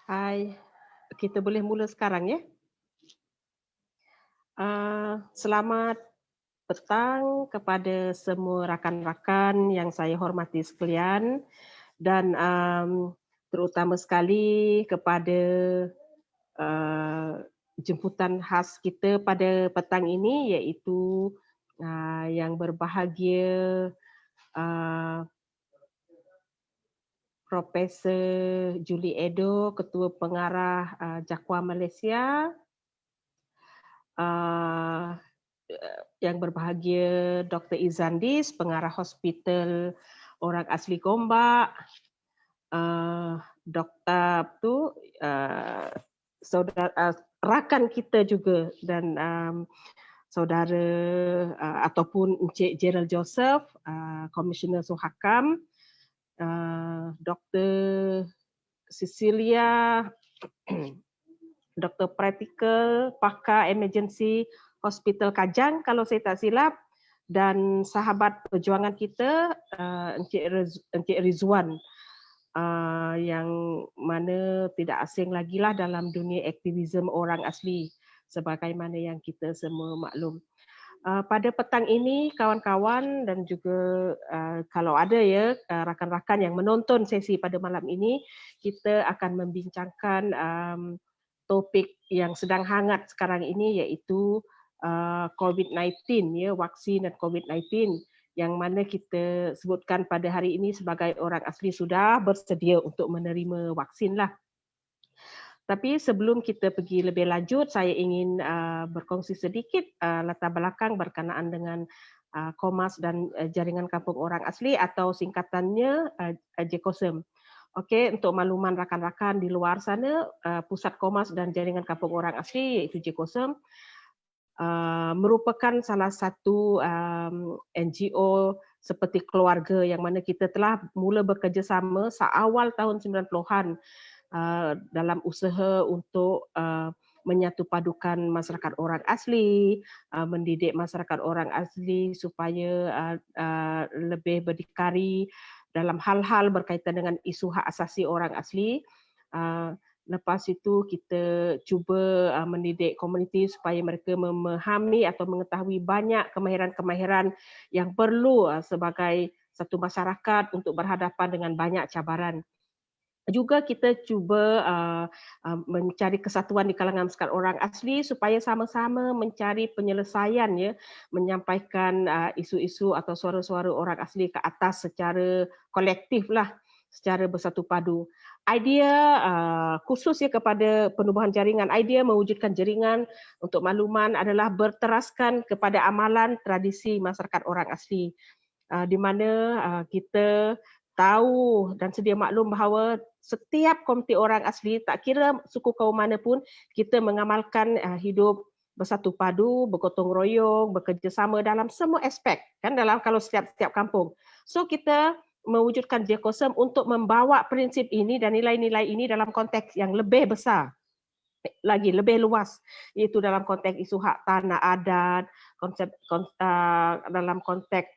Hai, kita boleh mula sekarang ya. Selamat petang kepada semua rakan-rakan yang saya hormati sekalian dan terutama sekali kepada uh, jemputan khas kita pada petang ini iaitu yang berbahagia uh, Profesor Julie Edo, Ketua Pengarah Jakwa Malaysia, uh, yang berbahagia Dr. Izandis, Pengarah Hospital Orang Asli Gombak, Dr. uh, saudara rakan kita juga dan saudara ataupun Encik Gerald Joseph, Komisioner Suhakam, Dr. Cecilia, Doktor Praktikal, Pakar Emergency Hospital Kajang kalau saya tak silap, dan sahabat perjuangan kita Encik Rizwan yang mana tidak asing lagi lah dalam dunia aktivisme orang asli sebagaimana yang kita semua maklum. Pada petang ini kawan-kawan dan juga kalau ada ya rakan-rakan yang menonton sesi pada malam ini, kita akan membincangkan topik yang sedang hangat sekarang ini iaitu COVID-19 ya, vaksin dan COVID-19 yang mana kita sebutkan pada hari ini sebagai orang asli sudah bersedia untuk menerima vaksin lah. Tapi sebelum kita pergi lebih lanjut, saya ingin berkongsi sedikit latar belakang berkenaan dengan Komas dan Jaringan Kampung Orang Asli atau singkatannya JKOSM. Okey, untuk makluman rakan-rakan di luar sana, Pusat Komas dan Jaringan Kampung Orang Asli iaitu JKOSM merupakan salah satu NGO seperti keluarga yang mana kita telah mula bekerjasama seawal tahun 90-an dalam usaha untuk menyatu padukan masyarakat orang asli, mendidik masyarakat orang asli supaya lebih berdikari dalam hal-hal berkaitan dengan isu hak asasi orang asli. Lepas itu kita cuba mendidik komuniti supaya mereka memahami atau mengetahui banyak kemahiran-kemahiran yang perlu sebagai satu masyarakat untuk berhadapan dengan banyak cabaran. Juga kita cuba mencari kesatuan di kalangan masyarakat orang asli supaya sama-sama mencari penyelesaian ya, menyampaikan isu-isu atau suara-suara orang asli ke atas secara kolektif lah, secara bersatu padu. Idea khusus ya kepada penubuhan jaringan, idea mewujudkan jaringan untuk makluman adalah berteraskan kepada amalan tradisi masyarakat orang asli. Di mana kita tahu dan sedia maklum bahawa setiap komuniti orang asli, tak kira suku kaum mana pun, kita mengamalkan hidup bersatu padu, bergotong royong, bekerjasama dalam semua aspek, kan dalam kalau setiap kampung. So kita mewujudkan JKOSM untuk membawa prinsip ini dan nilai-nilai ini dalam konteks yang lebih besar, lagi lebih luas, iaitu dalam konteks isu hak tanah adat, dalam konteks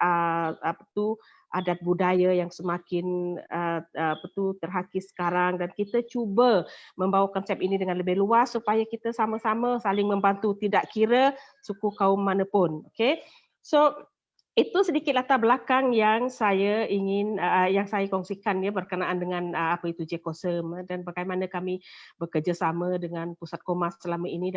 adat budaya yang semakin terhakis sekarang, dan kita cuba membawa konsep ini dengan lebih luas supaya kita sama-sama saling membantu tidak kira suku kaum manapun. Okay? So itu sedikit latar belakang yang saya ingin yang saya kongsikan ya berkenaan dengan apa itu JKOSM dan bagaimana kami bekerjasama dengan Pusat Komas selama ini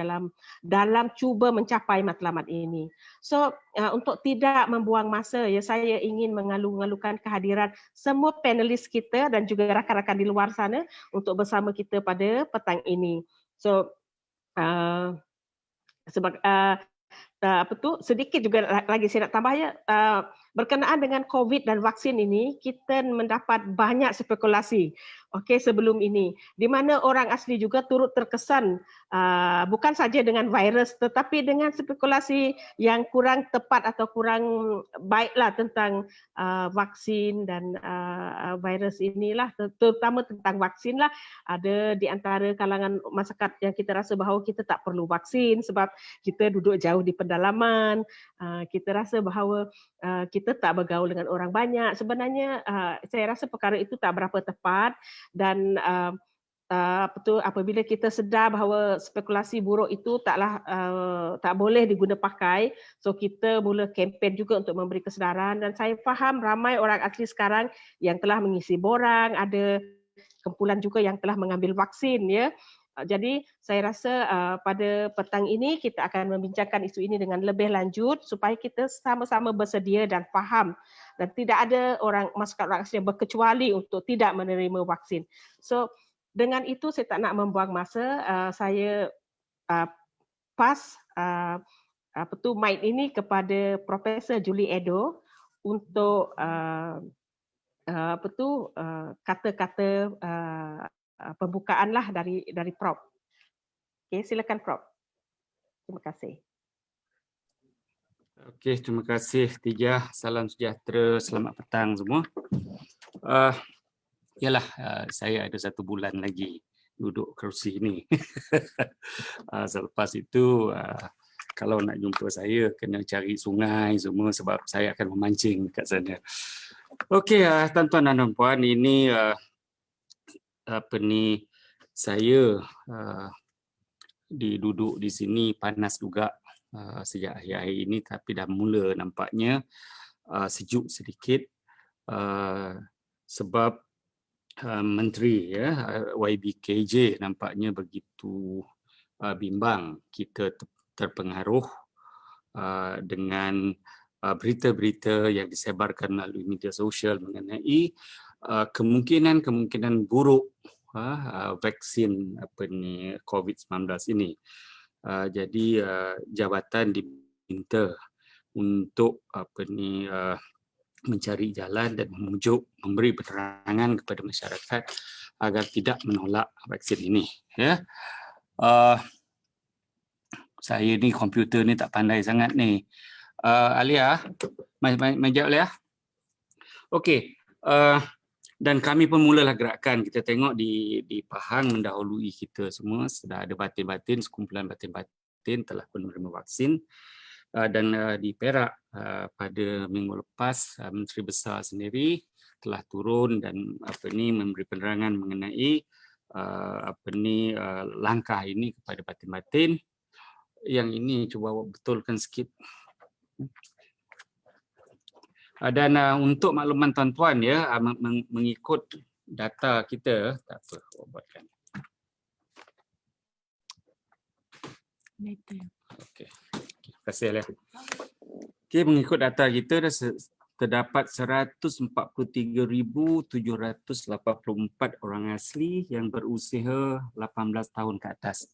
dalam cuba mencapai matlamat ini. So untuk tidak membuang masa ya, saya ingin mengalu-alukan kehadiran semua panelis kita dan juga rakan-rakan di luar sana untuk bersama kita pada petang ini. So sebab sedikit juga lagi saya nak tambah ya, berkenaan dengan COVID dan vaksin ini, kita mendapat banyak spekulasi sebelum ini, di mana orang asli juga turut terkesan bukan saja dengan virus tetapi dengan spekulasi yang kurang tepat atau kurang baiklah tentang vaksin dan virus inilah, terutama tentang vaksin lah. Ada di antara kalangan masyarakat yang kita rasa bahawa kita tak perlu vaksin sebab kita duduk jauh di pedalaman, kita rasa bahawa kita tak bergaul dengan orang banyak. Sebenarnya saya rasa perkara itu tak berapa tepat dan betul, apabila kita sedar bahawa spekulasi buruk itu tak boleh diguna pakai, so kita mula kempen juga untuk memberi kesedaran, dan saya faham ramai orang asli sekarang yang telah mengisi borang, ada kumpulan juga yang telah mengambil vaksin, ya. Jadi saya rasa pada petang ini kita akan membincangkan isu ini dengan lebih lanjut supaya kita sama-sama bersedia dan faham, dan tidak ada masyarakat orang asli yang berkecuali untuk tidak menerima vaksin. So dengan itu saya tak nak membuang masa, saya pass mic ini kepada Profesor Julie Edo untuk kata-kata pembukaan lah dari Prof. Okey, silakan Prof. Terima kasih. Okey, terima kasih Tijah. Salam sejahtera, selamat petang semua. Saya ada 1 bulan lagi duduk kerusi ini. Selepas itu, kalau nak jumpa saya, kena cari sungai semua sebab saya akan memancing kat sana. Okey, tuan-tuan dan puan, ini saya duduk di sini panas juga sejak akhir-akhir ini, tapi dah mula nampaknya sejuk sedikit sebab Menteri YBKJ nampaknya begitu bimbang kita terpengaruh dengan berita-berita yang disebarkan melalui media sosial mengenai kemungkinan buruk vaksin COVID-19 ini. Jadi jabatan diminta untuk mencari jalan dan memberi penerangan kepada masyarakat agar tidak menolak vaksin ini. Ya, saya ni komputer ni tak pandai sangat ni. Alia, majak Alia. Okey, dan kami pun mulalah gerakan. Kita tengok di Pahang mendahului kita semua, sudah ada batin-batin, sekumpulan batin-batin telah pun menerima vaksin. Dan di Perak pada minggu lepas Menteri Besar sendiri telah turun dan memberi penerangan mengenai langkah ini kepada batin-batin. Yang ini cuba betulkan sikit. Dan untuk makluman tuan-tuan, ya, mengikut data kita, tak apa, buatkan. Okey. Terima kasih, Alia. Okey, mengikut data kita terdapat 143,784 orang asli yang berusia 18 tahun ke atas.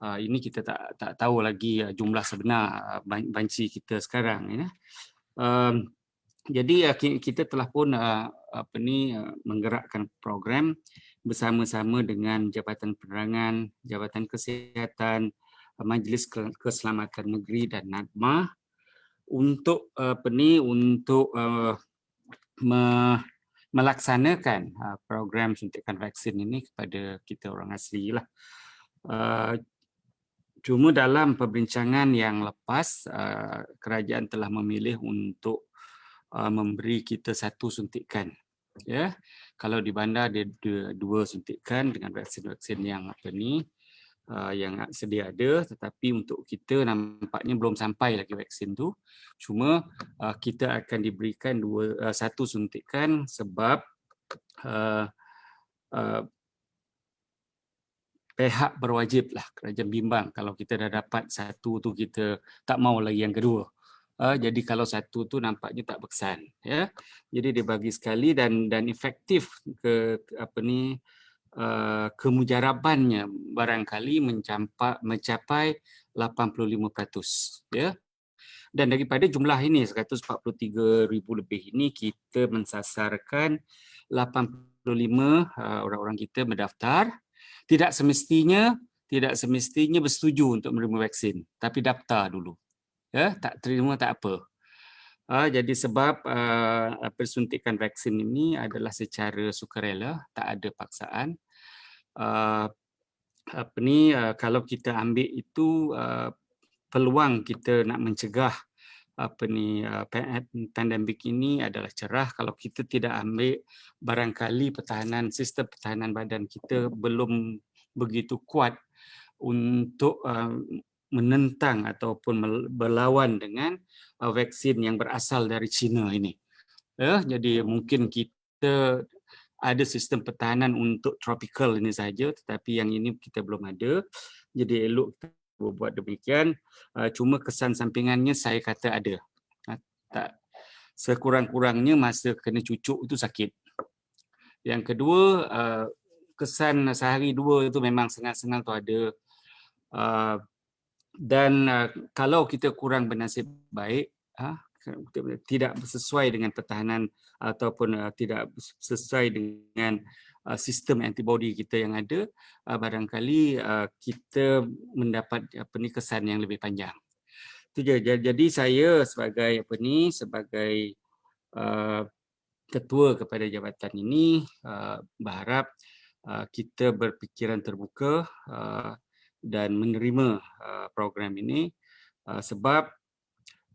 Ini kita tak tahu lagi jumlah sebenar banci kita sekarang, ya. Jadi kita telah pun menggerakkan program bersama-sama dengan Jabatan Penerangan, Jabatan Kesihatan, Majlis Keselamatan Negeri dan NADMA untuk melaksanakan program suntikan vaksin ini kepada kita orang asli lah. Cuma dalam perbincangan yang lepas, kerajaan telah memilih untuk memberi kita 1 suntikan. Ya, kalau di bandar ada 2 suntikan dengan vaksin-vaksin yang yang sedia ada, tetapi untuk kita nampaknya belum sampai lagi vaksin tu. Cuma kita akan diberikan 1 suntikan sebab pihak berwajib lah, kerajaan bimbang kalau kita dah dapat 1 tu kita tak mau lagi yang kedua. Jadi kalau 1 tu nampaknya tak berkesan, ya. Jadi dia bagi sekali dan efektif kemujarabannya barangkali mencapai 85%, ya. Dan daripada jumlah ini 143,000 lebih ini, kita mensasarkan 85 orang-orang kita mendaftar. Tidak semestinya bersetuju untuk menerima vaksin, tapi daftar dulu. Ya, tak terima tak apa. Jadi sebab persuntikan vaksin ini adalah secara sukarela, tak ada paksaan. Kalau kita ambil itu peluang kita nak mencegah pandemik ini adalah cerah. Kalau kita tidak ambil, barangkali sistem pertahanan badan kita belum begitu kuat untuk menentang ataupun berlawan dengan vaksin yang berasal dari China ini. Jadi mungkin kita ada sistem pertahanan untuk tropical ini saja, tetapi yang ini kita belum ada. Jadi elok kita buat demikian. Cuma kesan sampingannya saya kata ada. Tak, sekurang-kurangnya masa kena cucuk itu sakit. Yang kedua, kesan sehari dua itu memang sengal-sengal tu ada. Dan kalau kita kurang bernasib baik, tidak sesuai dengan pertahanan ataupun tidak sesuai dengan sistem antibody kita yang ada, barangkali kita mendapat kesan yang lebih panjang. Itu je. Jadi saya sebagai sebagai ketua kepada jabatan ini berharap kita berfikiran terbuka dan menerima program ini sebab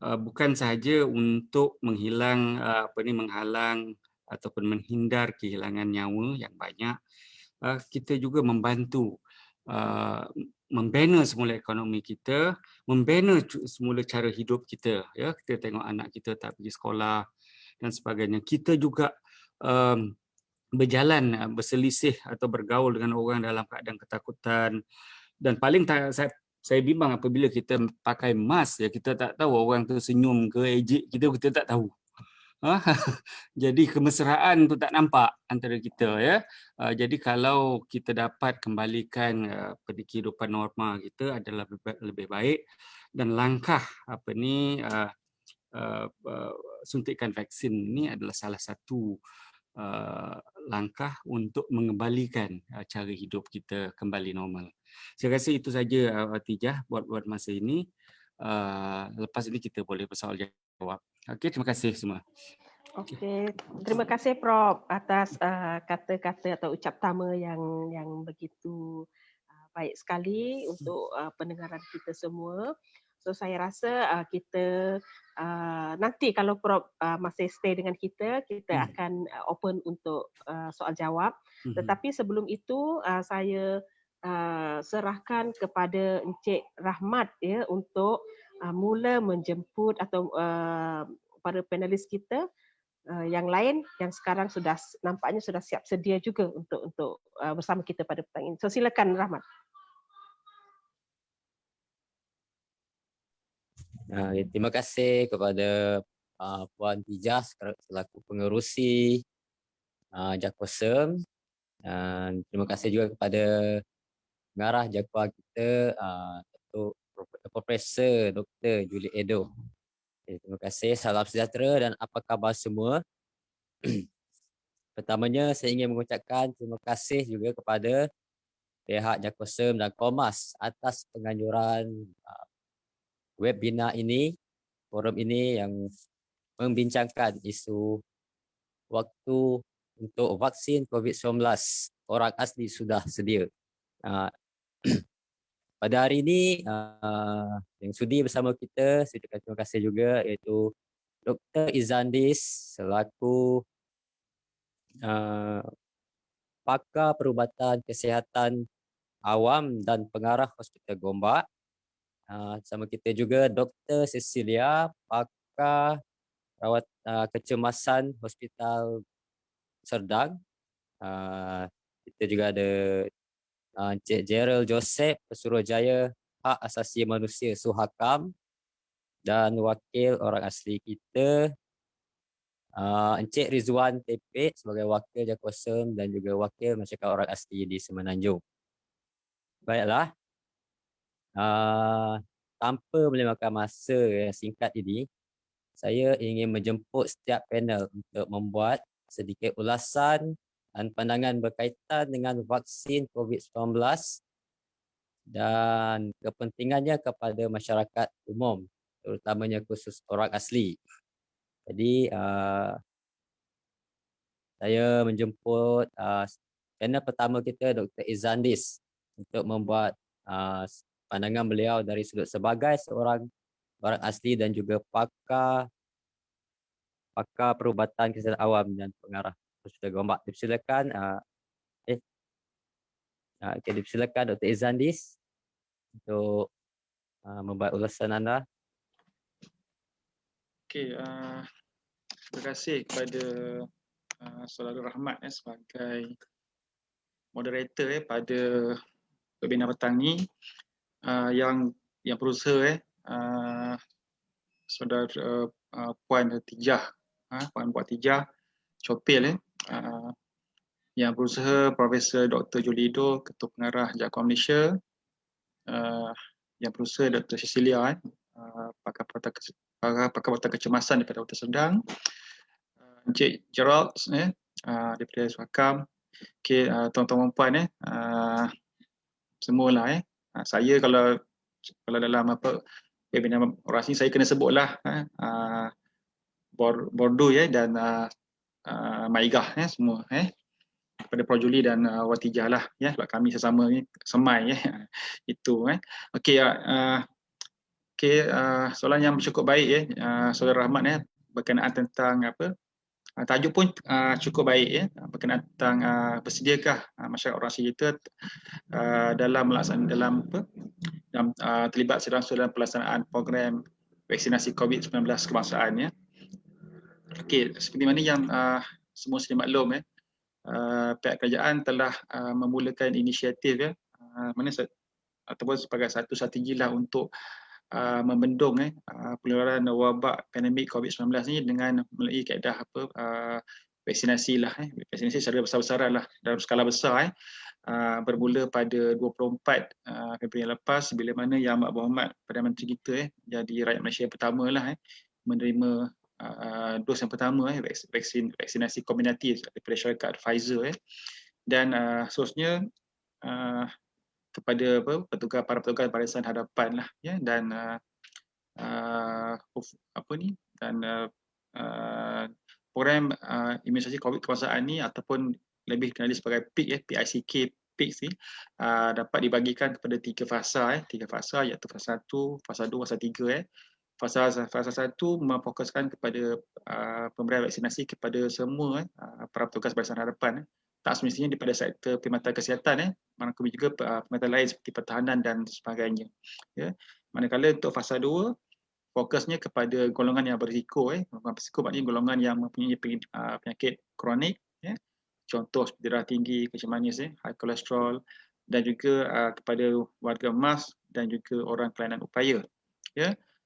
bukan sahaja untuk menghalang ataupun menghindar kehilangan nyawa yang banyak, kita juga membantu membina semula ekonomi kita, membina semula cara hidup kita. Ya, kita tengok anak kita tak pergi sekolah dan sebagainya. Kita juga berjalan berselisih atau bergaul dengan orang dalam keadaan ketakutan. Dan paling saya bimbang apabila kita pakai mask, ya kita tak tahu orang tu senyum ke ejek kita tak tahu. Jadi kemesraan tu tak nampak antara kita, ya. Jadi kalau kita dapat kembalikan kehidupan normal kita adalah lebih baik, dan langkah suntikan vaksin ini adalah salah satu langkah untuk mengembalikan cara hidup kita kembali normal. Saya rasa itu saja Atijah buat masa ini. Lepas ini kita boleh bersoal jawab. Okey, terima kasih semua. Okey, terima kasih Prof atas kata-kata atau ucap tama yang begitu baik sekali untuk pendengaran kita semua. So saya rasa kita nanti kalau Prof masih stay dengan kita akan open untuk soal jawab. Tetapi sebelum itu saya serahkan kepada Encik Rahmat ya untuk mula menjemput atau para panelis kita yang lain yang sekarang nampaknya sudah siap sedia juga untuk bersama kita pada petang ini. So silakan Rahmat. Terima kasih kepada Puan Tijah selaku pengerusi JAKOSEM, dan terima kasih juga kepada pengarah JAKWA kita, Datuk Profesor Dr. Julie Edo. Terima kasih, salam sejahtera dan apa khabar semua. Pertamanya saya ingin mengucapkan terima kasih juga kepada pihak JAKOSEM dan Komas atas penganjuran webinar ini, forum ini yang membincangkan isu waktu untuk vaksin COVID-19 orang asli sudah sedia. Pada hari ini yang sudi bersama kita, saya ucapkan terima kasih juga iaitu Dr. Izandis selaku pakar perubatan kesihatan awam dan pengarah Hospital Gombak. Sama kita juga Dr. Cecilia, pakar rawat kecemasan Hospital Serdang. Kita juga ada Encik Gerald Joseph, Pesuruhjaya Hak Asasi Manusia Suhakam, dan wakil orang asli kita Encik Rizwan Tepek sebagai wakil JAKOSEM dan juga wakil masyarakat orang asli di Semenanjung. Baiklah, tanpa memakan masa yang singkat ini, saya ingin menjemput setiap panel untuk membuat sedikit ulasan dan pandangan berkaitan dengan vaksin COVID-19 dan kepentingannya kepada masyarakat umum, terutamanya khusus orang asli. Jadi saya menjemput panel pertama kita Dr. Izandis untuk membuat pandangan beliau dari sudut sebagai seorang orang asli dan juga pakar perubatan kesihatan awam dan pengarah Hospital Gombak. Dipersilakan dipersilakan Dr. Izandis untuk membuat ulasan anda. Okey, terima kasih kepada Saudara Rahmat sebagai moderator pada webinar petang ni yang berusaha Saudara Puan Tijah, Puan Tijah Copil yang berusaha Profesor Dr. Julido, Ketua Pengarah JAKOM Malaysia, yang berusaha Dr. Cecilia, pakar pakar kecemasan daripada Kota Sedang, Encik Gerald daripada Suakam. Okey, tuan-tuan dan puan semualah saya kalau dalam webinar orasi saya kena sebutlah Bordo dan Maigah semua kepada Prof Juli dan Watijah lah sebab kami sesama ni semai itu okey soalan yang cukup baik Saudara Rahmat berkenaan tentang tajuk pun cukup baik berkenaan tentang bersediakah masyarakat orang asli kita dalam terlibat langsung dalam pelaksanaan program vaksinasi COVID-19 kebangsaan Okey, seperti mana yang semua sedia maklum pihak kerajaan telah memulakan inisiatif mana ataupun sebagai satu strategi lah untuk membendung penularan wabak pandemik COVID-19 ni dengan melalui kaedah vaksinasi lah vaksinasi secara besar-besaran lah dalam skala besar bermula pada 24 Februari yang lepas bila mana Yang Amat Berhormat Perdana Menteri kita jadi rakyat Malaysia yang pertama lah menerima dos yang pertama vaksinasi kombinatif daripada syarikat Pfizer dan seterusnya kepada para petugas Barisan Hadapan lah dan program imunisasi COVID kebangsaan ni ataupun lebih dikenali sebagai PICK ni dapat dibagikan kepada 3 fasa iaitu fasa 1, fasa 2, fasa 3 Fasa 1 memfokuskan kepada pemberian vaksinasi kepada semua para petugas Barisan Hadapan tak semestinya daripada sektor perkhidmatan kesihatan manakala juga perkhidmatan lain seperti pertahanan dan sebagainya manakala untuk fasa 2 fokusnya kepada golongan yang berisiko golongan berisiko maknanya golongan yang mempunyai penyakit kronik contoh seperti darah tinggi, kencing manis high kolesterol dan juga kepada warga emas dan juga orang kelainan upaya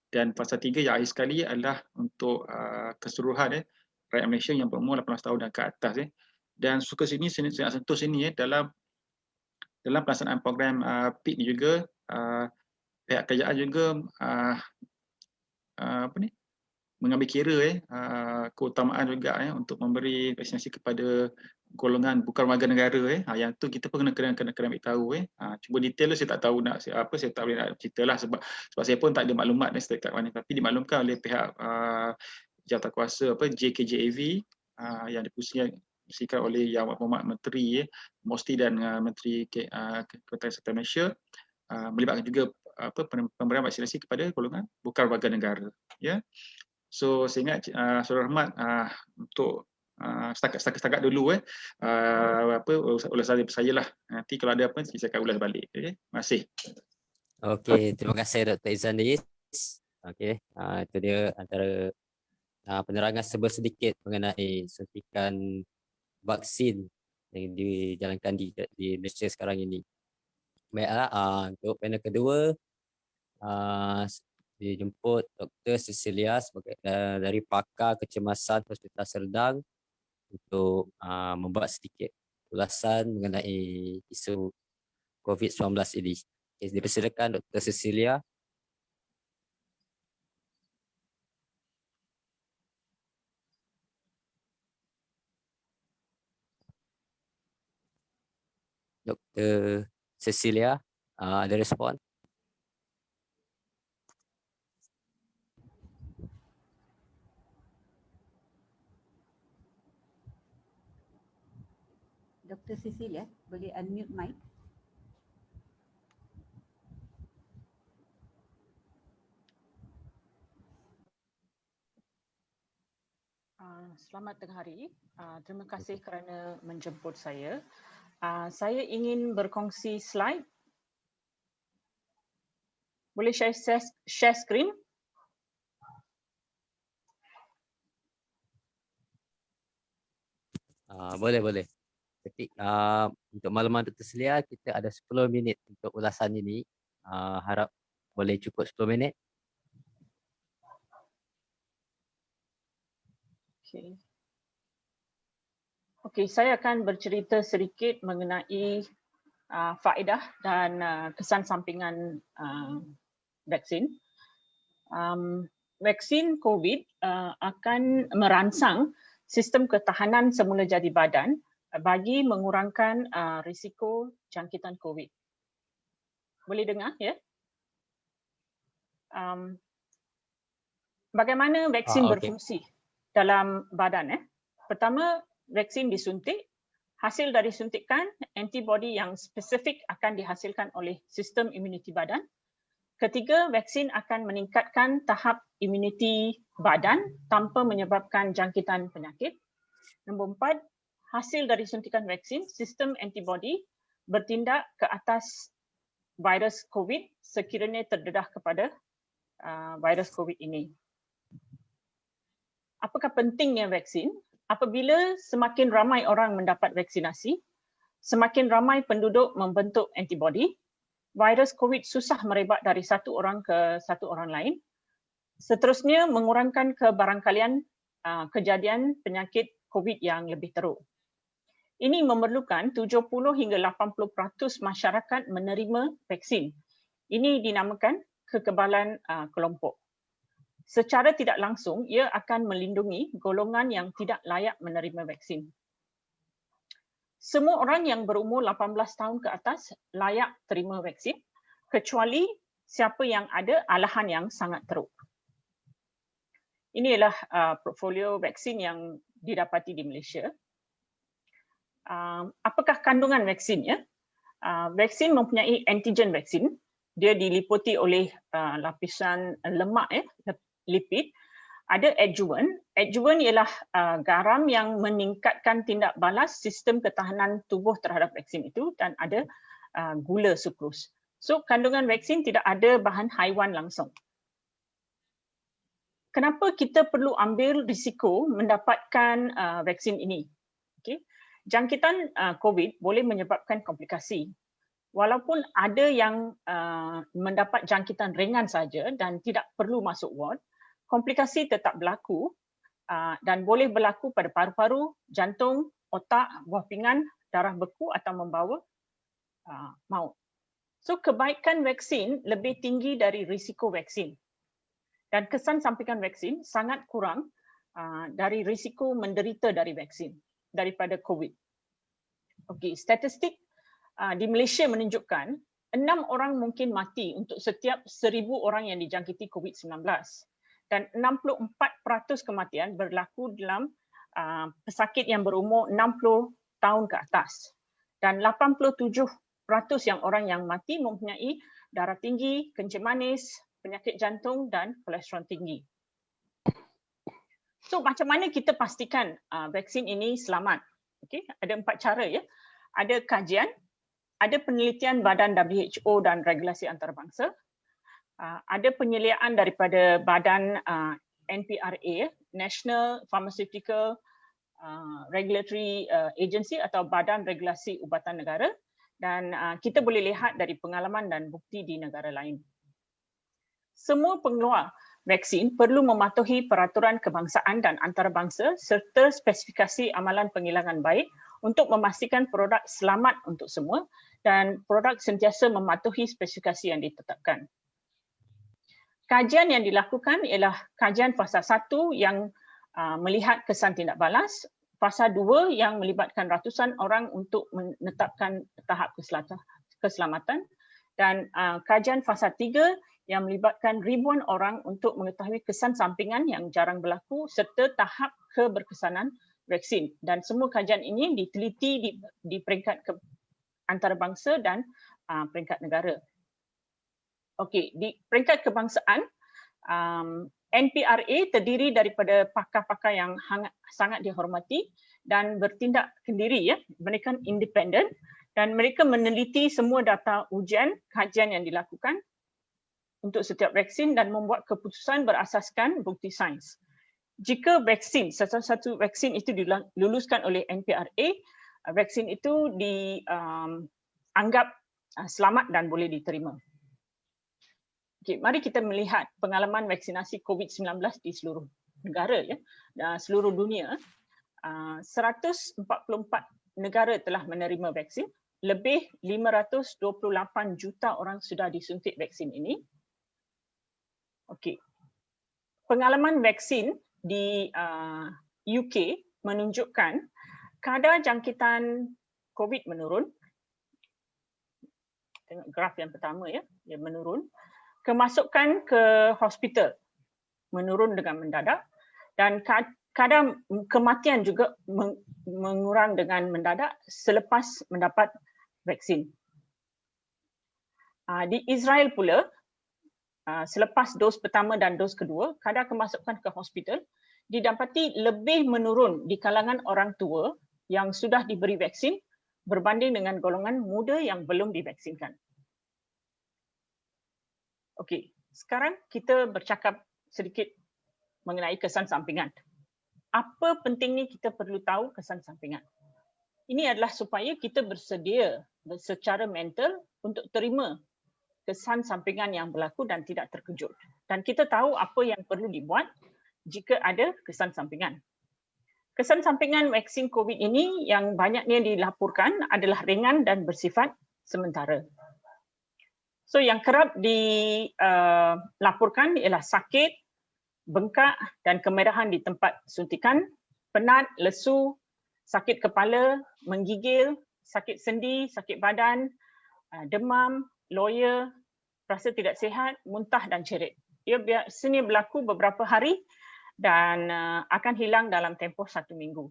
dan fasa 3 yang akhir sekali adalah untuk keseluruhan rakyat Malaysia yang berumur 18 tahun dan ke atas dan suka sini saya nak sentuh sini dalam pelaksanaan program PIK ni juga pihak kerajaan juga mengambil kira keutamaan juga untuk memberi vaksinasi kepada golongan bukan warga negara yang tu kita pun kena ambil tahu cuba detail saya tak tahu nak apa saya tak boleh nak ceritalah sebab saya pun tak ada maklumat setakat mana tapi dimaklumkan oleh pihak jawatankuasa JKJAV yang dipusikan oleh Yang Amat Berhormat Menteri Mosty dan Menteri Kementerian Kesihatan Malaysia melibatkan juga pemberian vaksinasi kepada golongan bukan warga negara so saya ingat Saudara Rahmat untuk setakat dulu ulasan saya lah nanti kalau ada apa saya akan ulas balik terima kasih. Okey, terima kasih Dr. Izandis. Okey, itu dia antara penerangan sedikit mengenai suntikan vaksin yang dijalankan di Malaysia sekarang ini. Baiklah, untuk panel kedua dijemput Dr. Cecilia sebagai dari pakar kecemasan Hospital Serdang untuk membuat sedikit ulasan mengenai isu COVID-19 ini. Dipersilakan Dr. Cecilia. Dr. Cecilia, ada respon? Dr. Cecilia, boleh unmute mic? Selamat tengah hari. Terima kasih kerana menjemput saya. Saya ingin berkongsi slide. Boleh share screen? Boleh. Tapi untuk makluman Dr. Celia, kita ada 10 minit untuk ulasan ini. Harap boleh cukup 10 minit. Okey, saya akan bercerita sedikit mengenai faedah dan kesan sampingan vaksin. Vaksin COVID akan merangsang sistem ketahanan semula jadi badan bagi mengurangkan risiko jangkitan COVID. Boleh dengar ya? Bagaimana vaksin berfungsi dalam badan? Pertama, vaksin disuntik. Hasil dari suntikan, antibodi yang spesifik akan dihasilkan oleh sistem imuniti badan. Ketiga, vaksin akan meningkatkan tahap imuniti badan tanpa menyebabkan jangkitan penyakit. Nombor 4, hasil dari suntikan vaksin, sistem antibodi bertindak ke atas virus COVID sekiranya terdedah kepada virus COVID ini. Apakah pentingnya vaksin? Apabila semakin ramai orang mendapat vaksinasi, semakin ramai penduduk membentuk antibodi, virus COVID susah merebak dari satu orang ke satu orang lain. Seterusnya mengurangkan kebarangkalian kejadian penyakit COVID yang lebih teruk. Ini memerlukan 70 hingga 80% masyarakat menerima vaksin. Ini dinamakan kekebalan kelompok. Secara tidak langsung, ia akan melindungi golongan yang tidak layak menerima vaksin. Semua orang yang berumur 18 tahun ke atas layak terima vaksin, kecuali siapa yang ada alahan yang sangat teruk. Ini adalah portfolio vaksin yang didapati di Malaysia. Apakah kandungan vaksinnya? Vaksin mempunyai antigen vaksin. Dia diliputi oleh lapisan lemak, lipid. Ada adjuvant. Adjuvant ialah garam yang meningkatkan tindak balas sistem ketahanan tubuh terhadap vaksin itu, dan ada gula sukrus. So, kandungan vaksin tidak ada bahan haiwan langsung. Kenapa kita perlu ambil risiko mendapatkan vaksin ini? Okay. Jangkitan COVID boleh menyebabkan komplikasi. Walaupun ada yang mendapat jangkitan ringan saja dan tidak perlu masuk ward, komplikasi tetap berlaku dan boleh berlaku pada paru-paru, jantung, otak, buah pinggan, darah beku atau membawa maut. So, kebaikan vaksin lebih tinggi dari risiko vaksin. Dan kesan sampingan vaksin sangat kurang dari risiko menderita dari vaksin daripada COVID. Okey, statistik di Malaysia menunjukkan 6 orang mungkin mati untuk setiap 1,000 orang yang dijangkiti COVID-19. Dan 64% kematian berlaku dalam pesakit yang berumur 60 tahun ke atas. Dan 87% yang orang yang mati mempunyai darah tinggi, kencing manis, penyakit jantung dan kolesterol tinggi. So, macam mana kita pastikan vaksin ini selamat? Okay, ada 4 cara ya. Ada kajian, ada penelitian Badan WHO dan regulasi antarabangsa, ada penyeliaan daripada Badan NPRA, National Pharmaceutical Regulatory Agency atau Badan Regulasi Ubatan Negara, dan kita boleh lihat dari pengalaman dan bukti di negara lain. Semua pengeluar vaksin perlu mematuhi peraturan kebangsaan dan antarabangsa serta spesifikasi amalan penghilangan baik untuk memastikan produk selamat untuk semua dan produk sentiasa mematuhi spesifikasi yang ditetapkan. Kajian yang dilakukan ialah kajian fasa 1 yang melihat kesan tindak balas, fasa 2 yang melibatkan ratusan orang untuk menetapkan tahap keselamatan, dan kajian fasa 3 yang melibatkan ribuan orang untuk mengetahui kesan sampingan yang jarang berlaku serta tahap keberkesanan vaksin. Dan semua kajian ini diteliti di peringkat antarabangsa dan peringkat negara. Okey, di peringkat kebangsaan, NPRA terdiri daripada pakar-pakar yang sangat dihormati dan bertindak sendiri, ya. Mereka independen dan mereka meneliti semua data ujian, kajian yang dilakukan untuk setiap vaksin dan membuat keputusan berasaskan bukti sains. Jika vaksin, satu vaksin itu diluluskan oleh NPRA, vaksin itu dianggap selamat dan boleh diterima. Okay, mari kita melihat pengalaman vaksinasi COVID-19 di seluruh negara, ya, seluruh dunia. 144 negara telah menerima vaksin, lebih 528 juta orang sudah disuntik vaksin ini. Okey. Pengalaman vaksin di UK menunjukkan kadar jangkitan COVID menurun. Tengok graf yang pertama, ya, dia menurun. Kemasukan ke hospital menurun dengan mendadak dan kadar kematian juga mengurang dengan mendadak selepas mendapat vaksin. Di Israel pula, selepas dos pertama dan dos kedua, kadar kemasukan ke hospital didapati lebih menurun di kalangan orang tua yang sudah diberi vaksin berbanding dengan golongan muda yang belum divaksinkan. Okey, sekarang kita bercakap sedikit mengenai kesan sampingan. Apa pentingnya kita perlu tahu kesan sampingan? Ini adalah supaya kita bersedia secara mental untuk terima kesan sampingan yang berlaku dan tidak terkejut. Dan kita tahu apa yang perlu dibuat jika ada kesan sampingan. Kesan sampingan vaksin COVID ini yang banyaknya dilaporkan adalah ringan dan bersifat sementara. So yang kerap dilaporkan ialah sakit, bengkak dan kemerahan di tempat suntikan, penat, lesu, sakit kepala, menggigil, sakit sendi, sakit badan, demam, loya, rasa tidak sihat, muntah dan cerit. Ia biasanya berlaku beberapa hari dan akan hilang dalam tempoh 1 minggu.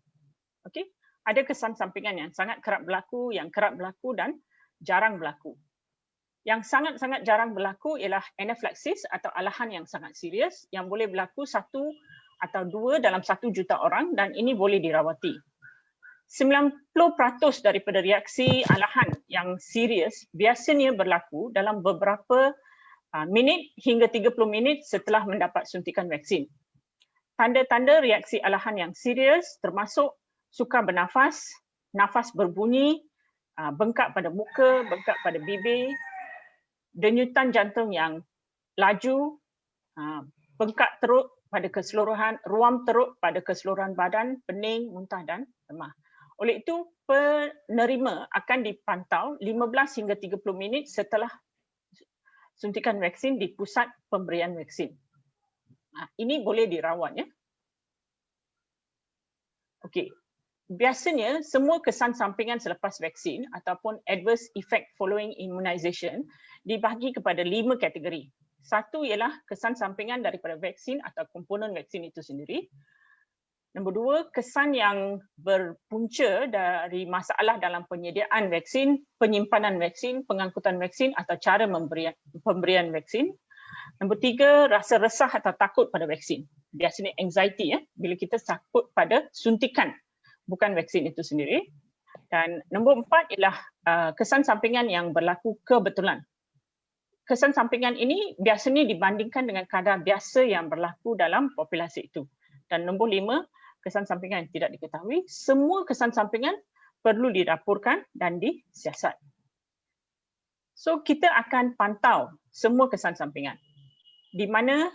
Okey, ada kesan sampingan yang sangat kerap berlaku, yang kerap berlaku dan jarang berlaku. Yang sangat-sangat jarang berlaku ialah anafilaksis atau alahan yang sangat serius yang boleh berlaku 1 atau 2 dalam 1 juta orang dan ini boleh dirawati. 90% daripada reaksi alahan yang serius biasanya berlaku dalam beberapa minit hingga 30 minit setelah mendapat suntikan vaksin. Tanda-tanda reaksi alahan yang serius termasuk sukar bernafas, nafas berbunyi, bengkak pada muka, bengkak pada bibir, denyutan jantung yang laju, bengkak teruk pada keseluruhan, ruam teruk pada keseluruhan badan, pening, muntah dan lemah. Oleh itu, penerima akan dipantau 15 hingga 30 minit setelah suntikan vaksin di pusat pemberian vaksin. Ini boleh dirawat, ya. Okey. Biasanya semua kesan sampingan selepas vaksin ataupun adverse effect following immunization dibahagi kepada 5 kategori. 1 ialah kesan sampingan daripada vaksin atau komponen vaksin itu sendiri. Nombor 2, kesan yang berpunca dari masalah dalam penyediaan vaksin, penyimpanan vaksin, pengangkutan vaksin atau cara pemberian vaksin. Nombor 3, rasa resah atau takut pada vaksin. Biasanya anxiety, ya, bila kita takut pada suntikan, bukan vaksin itu sendiri. Dan nombor 4 ialah kesan sampingan yang berlaku kebetulan. Kesan sampingan ini biasanya dibandingkan dengan kadar biasa yang berlaku dalam populasi itu. Dan nombor 5, kesan sampingan yang tidak diketahui. Semua kesan sampingan perlu dilaporkan dan disiasat. So kita akan pantau semua kesan sampingan. Di mana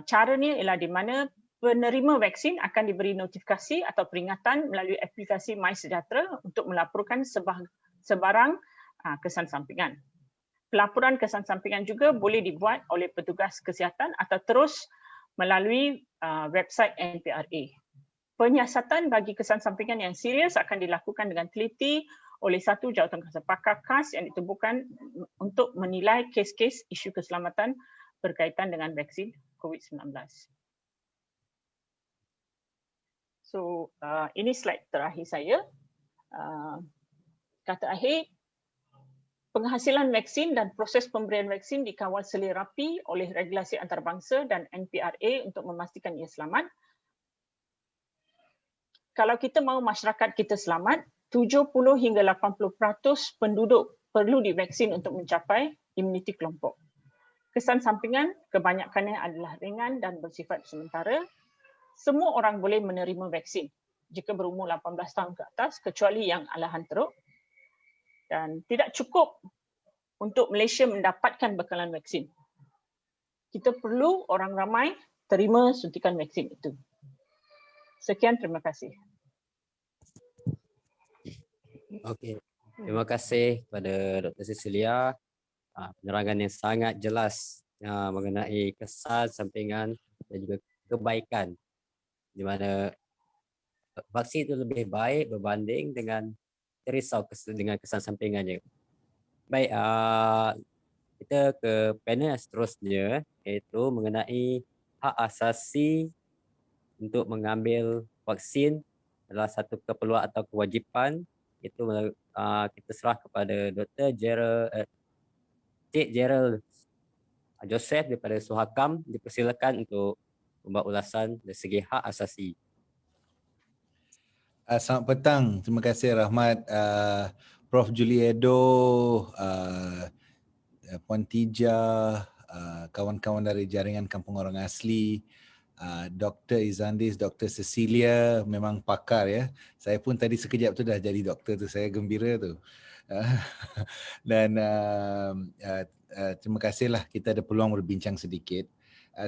caranya ialah di mana penerima vaksin akan diberi notifikasi atau peringatan melalui aplikasi MySejahtera untuk melaporkan sebarang kesan sampingan. Pelaporan kesan sampingan juga boleh dibuat oleh petugas kesihatan atau terus melalui website NPRA. Penyiasatan bagi kesan sampingan yang serius akan dilakukan dengan teliti oleh satu jawatankuasa pakar khas yang ditubuhkan untuk menilai kes-kes isu keselamatan berkaitan dengan vaksin COVID-19. So, ini slide terakhir saya. Kata akhir, Penghasilan vaksin dan proses pemberian vaksin dikawal selia rapi oleh regulasi antarabangsa dan NPRA untuk memastikan ia selamat. Kalau kita mahu masyarakat kita selamat, 70 hingga 80% penduduk perlu divaksin untuk mencapai imuniti kelompok. Kesan sampingan kebanyakannya adalah ringan dan bersifat sementara. Semua orang boleh menerima vaksin jika berumur 18 tahun ke atas kecuali yang alahan teruk. Dan tidak cukup untuk Malaysia mendapatkan bekalan vaksin. Kita perlu orang ramai terima suntikan vaksin itu. Sekian, terima kasih. Okey, terima kasih kepada Dr. Cecilia. Penerangan yang sangat jelas mengenai kesan, sampingan dan juga kebaikan di mana vaksin itu lebih baik berbanding dengan risau dengan kesan sampingannya. Baik, kita ke panel yang seterusnya iaitu mengenai hak asasi untuk mengambil vaksin adalah satu keperluan atau kewajipan. Itu kita serah kepada Dr. Cik Gerald Joseph daripada Suhakam, dipersilakan untuk membuat ulasan dari segi hak asasi. Selamat petang. Terima kasih Rahmat, Prof. Juliedo, Puan Tija, kawan-kawan dari Jaringan Kampung Orang Asli, Dr. Izandis, Dr. Cecilia, memang pakar ya. Saya pun tadi sekejap tu dah jadi doktor tu, saya gembira tu. Dan terima kasihlah kita ada peluang berbincang sedikit.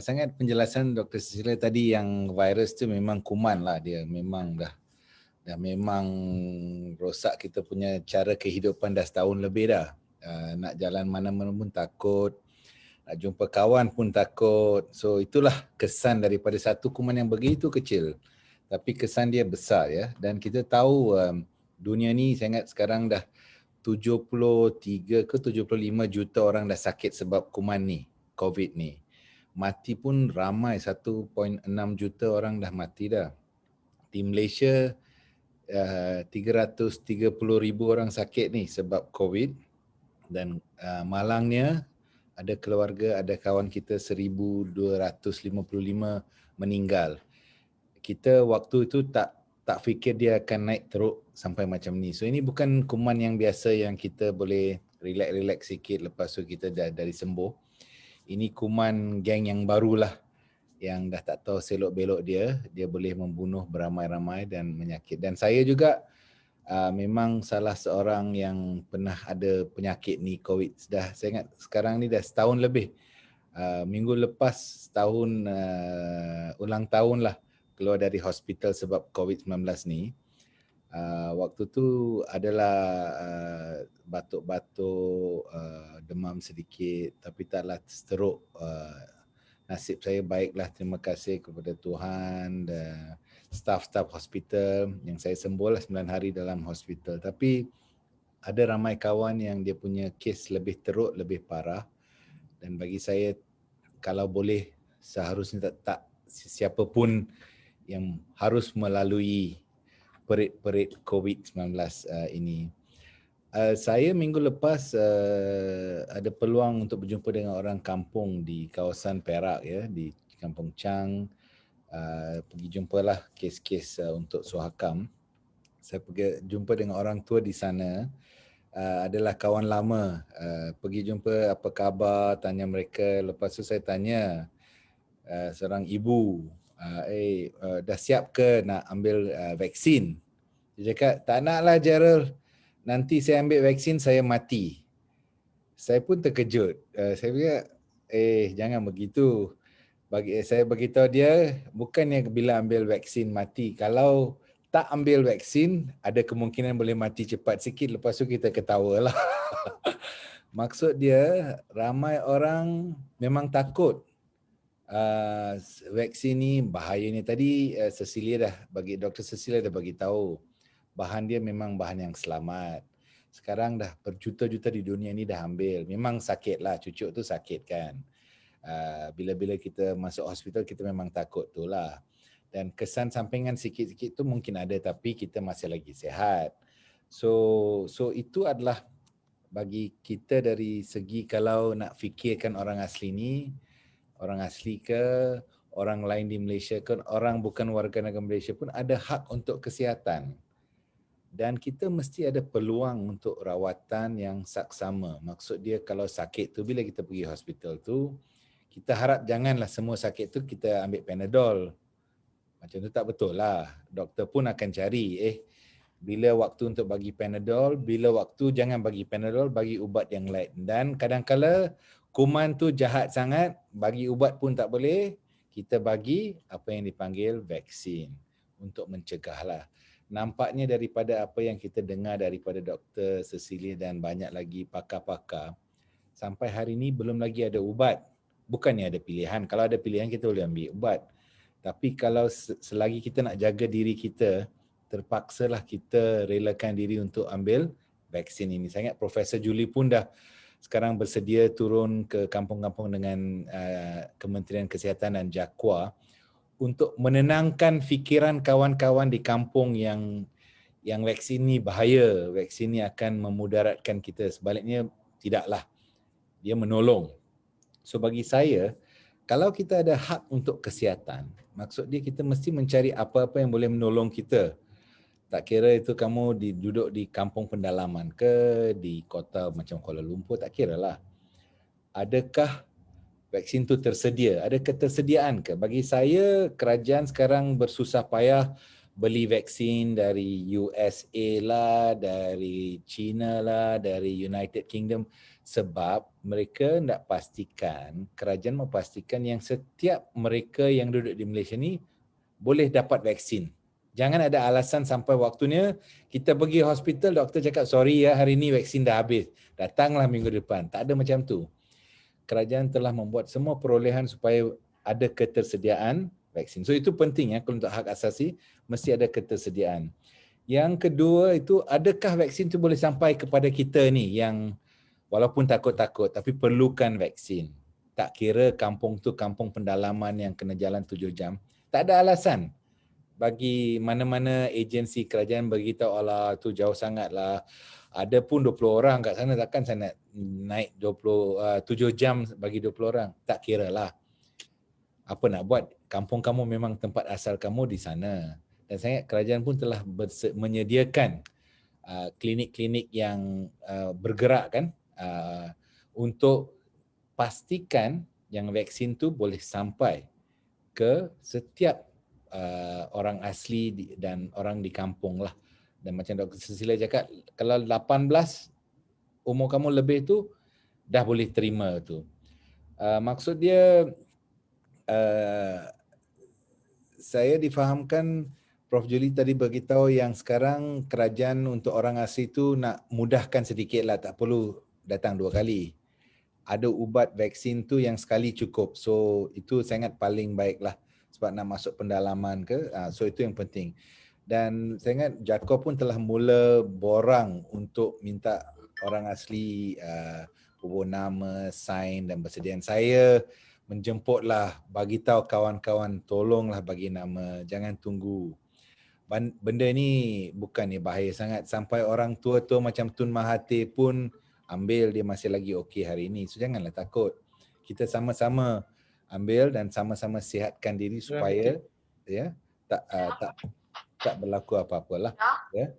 Sangat penjelasan Dr. Cecilia tadi yang virus tu memang kuman lah dia, memang dah memang rosak kita punya cara kehidupan dah setahun lebih dah. Nak jalan mana-mana pun takut, nak jumpa kawan pun takut. So itulah kesan daripada satu kuman yang begitu kecil. Tapi kesan dia besar ya. Dan kita tahu dunia ni saya ingat sekarang dah 73 ke 75 juta orang dah sakit sebab kuman ni, COVID ni. Mati pun ramai, 1.6 juta orang dah mati dah. Di Malaysia 330,000 orang sakit ni sebab COVID dan malangnya ada keluarga, ada kawan kita 1,255 meninggal. Kita waktu itu tak fikir dia akan naik teruk sampai macam ni. So ini bukan kuman yang biasa yang kita boleh relax sikit lepas tu kita dah dari sembuh. Ini kuman geng yang barulah yang dah tak tahu selok belok dia boleh membunuh beramai-ramai dan menyakit. Dan saya juga memang salah seorang yang pernah ada penyakit ni COVID. Saya ingat sekarang ni dah setahun lebih. Minggu lepas tahun ulang tahun lah keluar dari hospital sebab COVID-19 ni. Waktu tu adalah batuk-batuk, demam sedikit tapi taklah teruk. Nasib saya baiklah, terima kasih kepada Tuhan dan staf-staf hospital yang saya sembuh lah 9 hari dalam hospital. Tapi ada ramai kawan yang dia punya kes lebih teruk, lebih parah. Dan bagi saya kalau boleh seharusnya tak siapa pun yang harus melalui perit-perit COVID-19 ini. Saya minggu lepas ada peluang untuk berjumpa dengan orang kampung di kawasan Perak ya, di Kampung Chang. Pergi jumpalah kes-kes untuk Suhakam. Saya pergi jumpa dengan orang tua di sana. Adalah kawan lama. Pergi jumpa apa khabar, tanya mereka. Lepas tu saya tanya seorang ibu, dah siap ke nak ambil vaksin? Dia cakap, tak nak lah Gerald. Nanti saya ambil vaksin, saya mati. Saya pun terkejut. Saya cakap, jangan begitu. Saya beritahu dia, bukannya bila ambil vaksin mati. Kalau tak ambil vaksin, ada kemungkinan boleh mati cepat sikit. Lepas tu kita ketawa lah. Maksud dia, ramai orang memang takut. Vaksin ni bahayanya. Tadi Dr. Cecilia dah bagi tahu. Bahan dia memang bahan yang selamat. Sekarang dah berjuta-juta di dunia ni dah ambil. Memang sakit lah, cucuk tu sakit kan. Bila-bila kita masuk hospital kita memang takut tu lah. Dan kesan sampingan sikit-sikit tu mungkin ada tapi kita masih lagi sihat. So itu adalah bagi kita dari segi kalau nak fikirkan orang asli ni, orang asli ke, orang lain di Malaysia ke, orang bukan warga negara Malaysia pun ada hak untuk kesihatan. Dan kita mesti ada peluang untuk rawatan yang saksama. Maksud dia kalau sakit tu, bila kita pergi hospital tu, kita harap janganlah semua sakit tu kita ambil Panadol. Macam tu tak betul lah. Doktor pun akan cari, bila waktu untuk bagi Panadol, bila waktu jangan bagi Panadol, bagi ubat yang lain. Dan kadang-kala kuman tu jahat sangat, bagi ubat pun tak boleh, kita bagi apa yang dipanggil vaksin untuk mencegah lah. Nampaknya daripada apa yang kita dengar daripada Dr. Cecilia dan banyak lagi pakar-pakar, sampai hari ini belum lagi ada ubat. Bukannya ada pilihan. Kalau ada pilihan kita boleh ambil ubat. Tapi kalau selagi kita nak jaga diri kita, terpaksalah kita relakan diri untuk ambil vaksin ini. Saya ingat Profesor Julie pun dah sekarang bersedia turun ke kampung-kampung dengan Kementerian Kesihatan dan JAKWA untuk menenangkan fikiran kawan-kawan di kampung yang vaksin ni bahaya, vaksin ni akan memudaratkan kita. Sebaliknya tidaklah, dia menolong. So bagi saya, kalau kita ada hak untuk kesihatan, maksud dia kita mesti mencari apa-apa yang boleh menolong kita. Tak kira itu kamu duduk di kampung pendalaman ke, di kota macam Kuala Lumpur, tak kira lah. Adakah vaksin tu tersedia? Ada ketersediaan ke? Bagi saya, kerajaan sekarang bersusah payah beli vaksin dari USA lah, dari China lah, dari United Kingdom sebab mereka nak pastikan, kerajaan memastikan yang setiap mereka yang duduk di Malaysia ni boleh dapat vaksin. Jangan ada alasan sampai waktunya kita pergi hospital, doktor cakap sorry ya hari ni vaksin dah habis. Datanglah minggu depan. Tak ada macam tu. Kerajaan telah membuat semua perolehan supaya ada ketersediaan vaksin. So itu penting ya, kalau untuk hak asasi mesti ada ketersediaan. Yang kedua itu, adakah vaksin itu boleh sampai kepada kita ni yang walaupun takut-takut tapi perlukan vaksin. Tak kira kampung tu kampung pendalaman yang kena jalan 7 jam. Tak ada alasan bagi mana-mana agensi kerajaan beritahu alah tu jauh sangat lah. Ada pun 20 orang kat sana, takkan saya nak naik 7 jam bagi 20 orang. Tak kira lah. Apa nak buat, kampung kamu memang tempat asal kamu di sana. Dan saya ingat kerajaan pun telah menyediakan klinik-klinik yang bergerak kan untuk pastikan yang vaksin tu boleh sampai ke setiap orang asli dan orang di kampung lah. Dan macam Dr. Cecilia cakap, kalau 18 umur kamu lebih tu dah boleh terima tu. Maksud dia saya difahamkan Prof. Julie tadi beritahu yang sekarang kerajaan untuk orang asli tu nak mudahkan sedikit lah, tak perlu datang 2 kali. Ada ubat vaksin tu yang sekali cukup. So itu sangat paling baik lah sebab nak masuk pendalaman ke. So itu yang penting. Dan saya ingat JAKWA pun telah mula borang untuk minta orang asli hubung nama, sign dan persediaan. Saya menjemputlah, bagi tahu kawan-kawan, tolonglah bagi nama, jangan tunggu. Benda ni bukan ni bahaya sangat, sampai orang tua-tua macam Tun Mahathir pun ambil, dia masih lagi okey hari ini. So janganlah takut. Kita sama-sama ambil dan sama-sama sihatkan diri supaya ya tak berlaku apa-apalah ya.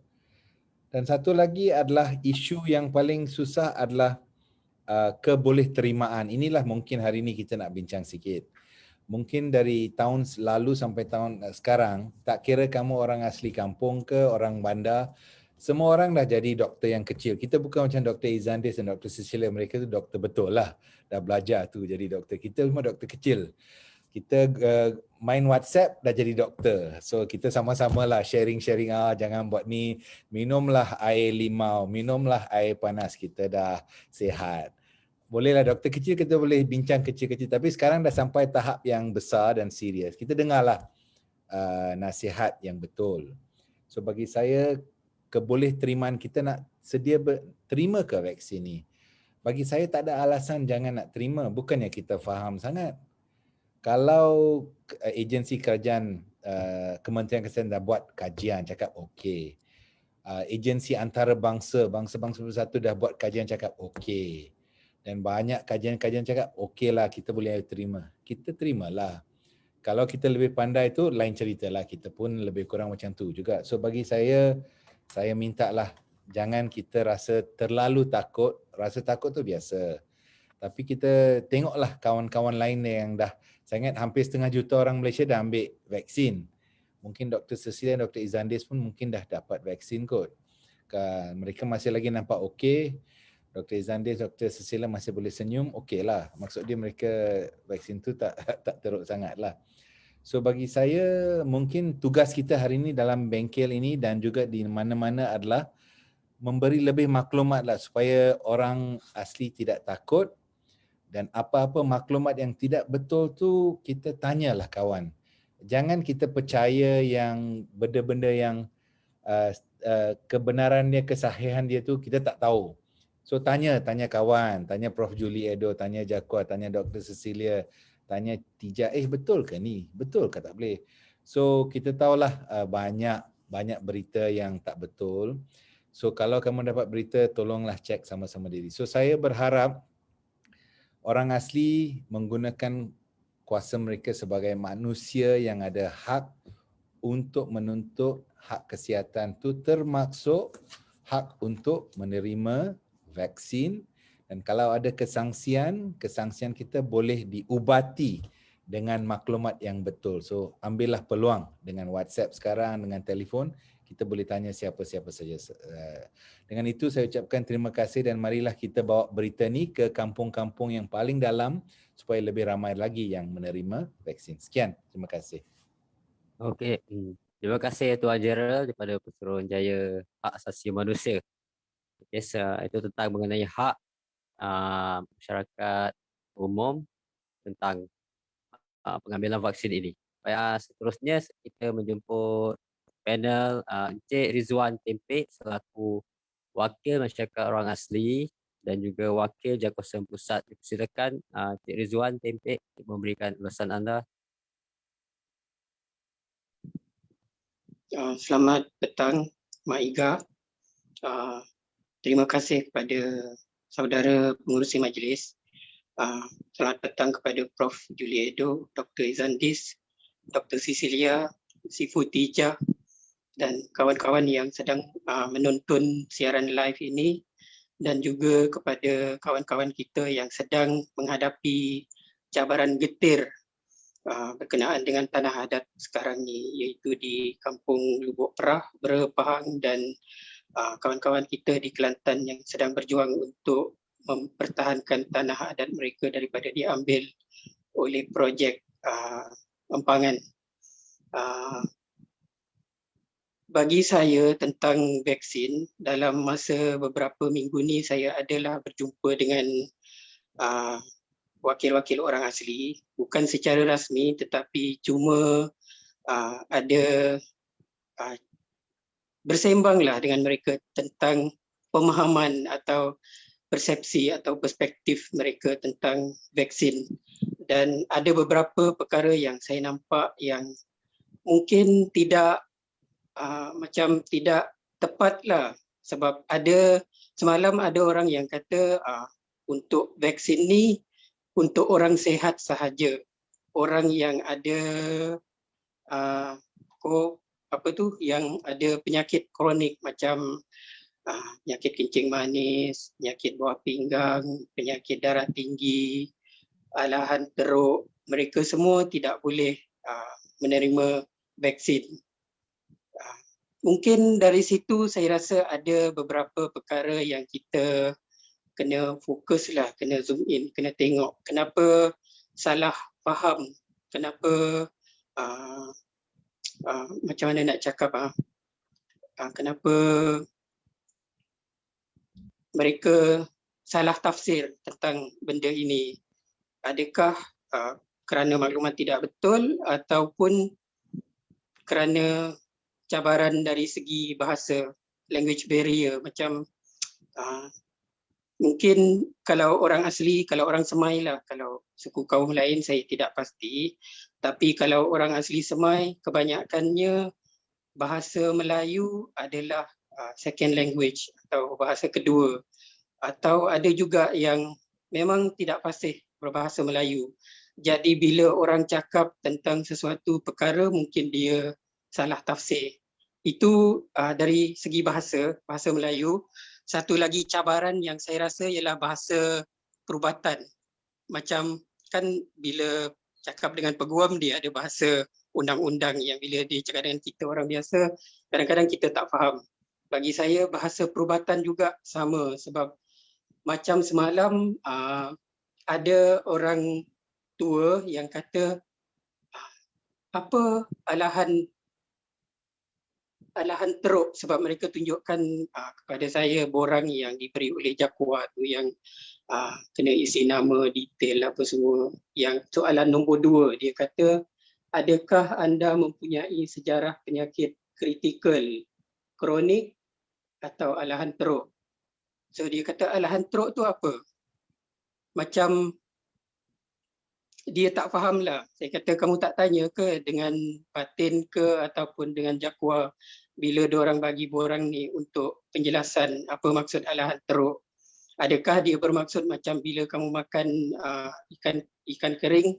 Dan satu lagi adalah isu yang paling susah adalah kebolehterimaan. Inilah mungkin hari ini kita nak bincang sikit. Mungkin dari tahun lalu sampai tahun sekarang, tak kira kamu orang asli kampung ke orang bandar, semua orang dah jadi doktor yang kecil. Kita bukan macam Dr. Izandis dan Dr. Cecilia, mereka tu doktor betul lah. Dah belajar tu jadi doktor. Kita semua doktor kecil. Kita main WhatsApp dah jadi doktor. So kita sama-sama lah sharing-sharing, jangan buat ni, minumlah air limau, minumlah air panas, kita dah sihat. Bolehlah doktor kecil kita boleh bincang kecil-kecil, tapi sekarang dah sampai tahap yang besar dan serius. Kita dengarlah nasihat yang betul. So bagi saya, kebolehterimaan kita nak sedia terima ke vaksin ni. Bagi saya tak ada alasan jangan nak terima, bukannya kita faham sangat. Kalau agensi kerajaan Kementerian Kesihatan dah buat kajian, cakap okey, agensi antarabangsa, bangsa-bangsa bersatu dah buat kajian cakap okey. Dan banyak kajian-kajian cakap okey lah, kita boleh terima. Kita terimalah. Kalau kita lebih pandai tu lain cerita lah, kita pun lebih kurang macam tu juga. So bagi saya minta lah jangan kita rasa terlalu takut. Rasa takut tu biasa. Tapi kita tengoklah kawan-kawan lain yang dah, saya ingat hampir 1/2 juta orang Malaysia dah ambil vaksin. Mungkin Dr. Cecilia dan Dr. Izandis pun mungkin dah dapat vaksin kot. Mereka masih lagi nampak okey. Dr. Izandis, Dr. Cecilia masih boleh senyum, okey lah. Maksud dia mereka vaksin tu tak teruk sangat lah. So bagi saya mungkin tugas kita hari ini dalam bengkel ini dan juga di mana-mana adalah memberi lebih maklumat lah supaya orang asli tidak takut, dan apa-apa maklumat yang tidak betul tu kita tanyalah kawan. Jangan kita percaya yang benda-benda yang kebenaran dia, kesahihan dia tu kita tak tahu. So tanya kawan, tanya Prof. Julie Edo, tanya Jakwa, tanya Dr. Cecilia, tanya Tija, betul ke ni? Betul ke tak boleh? So kita tahulah banyak berita yang tak betul. So kalau kamu dapat berita, tolonglah cek sama-sama diri. So saya berharap orang asli menggunakan kuasa mereka sebagai manusia yang ada hak untuk menuntut hak kesihatan tu, termasuk hak untuk menerima vaksin. Dan kalau ada kesangsian kita boleh diubati dengan maklumat yang betul. So ambillah peluang dengan WhatsApp sekarang, dengan telefon, kita boleh tanya siapa-siapa saja. Dengan itu saya ucapkan terima kasih dan marilah kita bawa berita ni ke kampung-kampung yang paling dalam supaya lebih ramai lagi yang menerima vaksin. Sekian, terima kasih. Okey, terima kasih Tuan Gerald daripada Putrajaya Hak Asasi Manusia. Yes, itu tentang mengenai hak masyarakat umum tentang pengambilan vaksin ini. Seterusnya kita menjemput panel Encik Rizwan Tempik selaku Wakil Masyarakat Orang Asli dan juga Wakil Jawatankuasa Pusat. Dipersilakan Encik Rizwan Tempik untuk memberikan ulasan anda. Selamat petang, Mak Iga. Terima kasih kepada saudara pengurusi majlis. Selamat petang kepada Prof. Julie Edo, Dr. Izandis, Dr. Cecilia, Sifu Tija dan kawan-kawan yang sedang menonton siaran live ini, dan juga kepada kawan-kawan kita yang sedang menghadapi cabaran getir berkenaan dengan tanah adat sekarang ni, iaitu di Kampung Lubuk Perah, Bera Pahang dan kawan-kawan kita di Kelantan yang sedang berjuang untuk mempertahankan tanah adat mereka daripada diambil oleh projek empangan. Bagi saya tentang vaksin, dalam masa beberapa minggu ni saya adalah berjumpa dengan wakil-wakil orang asli, bukan secara rasmi tetapi cuma ada bersembanglah dengan mereka tentang pemahaman atau persepsi atau perspektif mereka tentang vaksin. Dan ada beberapa perkara yang saya nampak yang mungkin tidak macam tidak tepatlah, sebab semalam ada orang yang kata untuk vaksin ni untuk orang sihat sahaja, orang yang ada yang ada penyakit kronik macam penyakit kencing manis, penyakit buah pinggang, penyakit darah tinggi, alahan teruk, mereka semua tidak boleh menerima vaksin. Mungkin dari situ saya rasa ada beberapa perkara yang kita kena fokuslah, kena zoom in, kena tengok kenapa salah faham, kenapa macam mana nak cakap, kenapa mereka salah tafsir tentang benda ini. Adakah kerana maklumat tidak betul ataupun kerana cabaran dari segi bahasa, language barrier, macam mungkin kalau orang asli, kalau orang Semai lah, kalau suku kaum lain saya tidak pasti, tapi kalau orang asli Semai kebanyakannya bahasa Melayu adalah second language atau bahasa kedua, atau ada juga yang memang tidak fasih berbahasa Melayu. Jadi bila orang cakap tentang sesuatu perkara mungkin dia salah tafsir. Itu dari segi bahasa Melayu. Satu lagi cabaran yang saya rasa ialah bahasa perubatan. Macam kan bila cakap dengan peguam dia ada bahasa undang-undang yang bila dia cakap dengan kita orang biasa kadang-kadang kita tak faham. Bagi saya bahasa perubatan juga sama sebab macam semalam ada orang tua yang kata apa alahan teruk sebab mereka tunjukkan kepada saya borang yang diberi oleh Jakwa tu yang kena isi nama, detail apa semua. Yang soalan nombor 2 dia kata adakah anda mempunyai sejarah penyakit kritikal, kronik atau alahan teruk? So dia kata alahan teruk tu apa? Macam dia tak faham lah. Saya kata kamu tak tanya ke dengan batin ke ataupun dengan Jakwa bila diorang bagi borang ni untuk penjelasan apa maksud alahan teruk. Adakah dia bermaksud macam bila kamu makan ikan kering,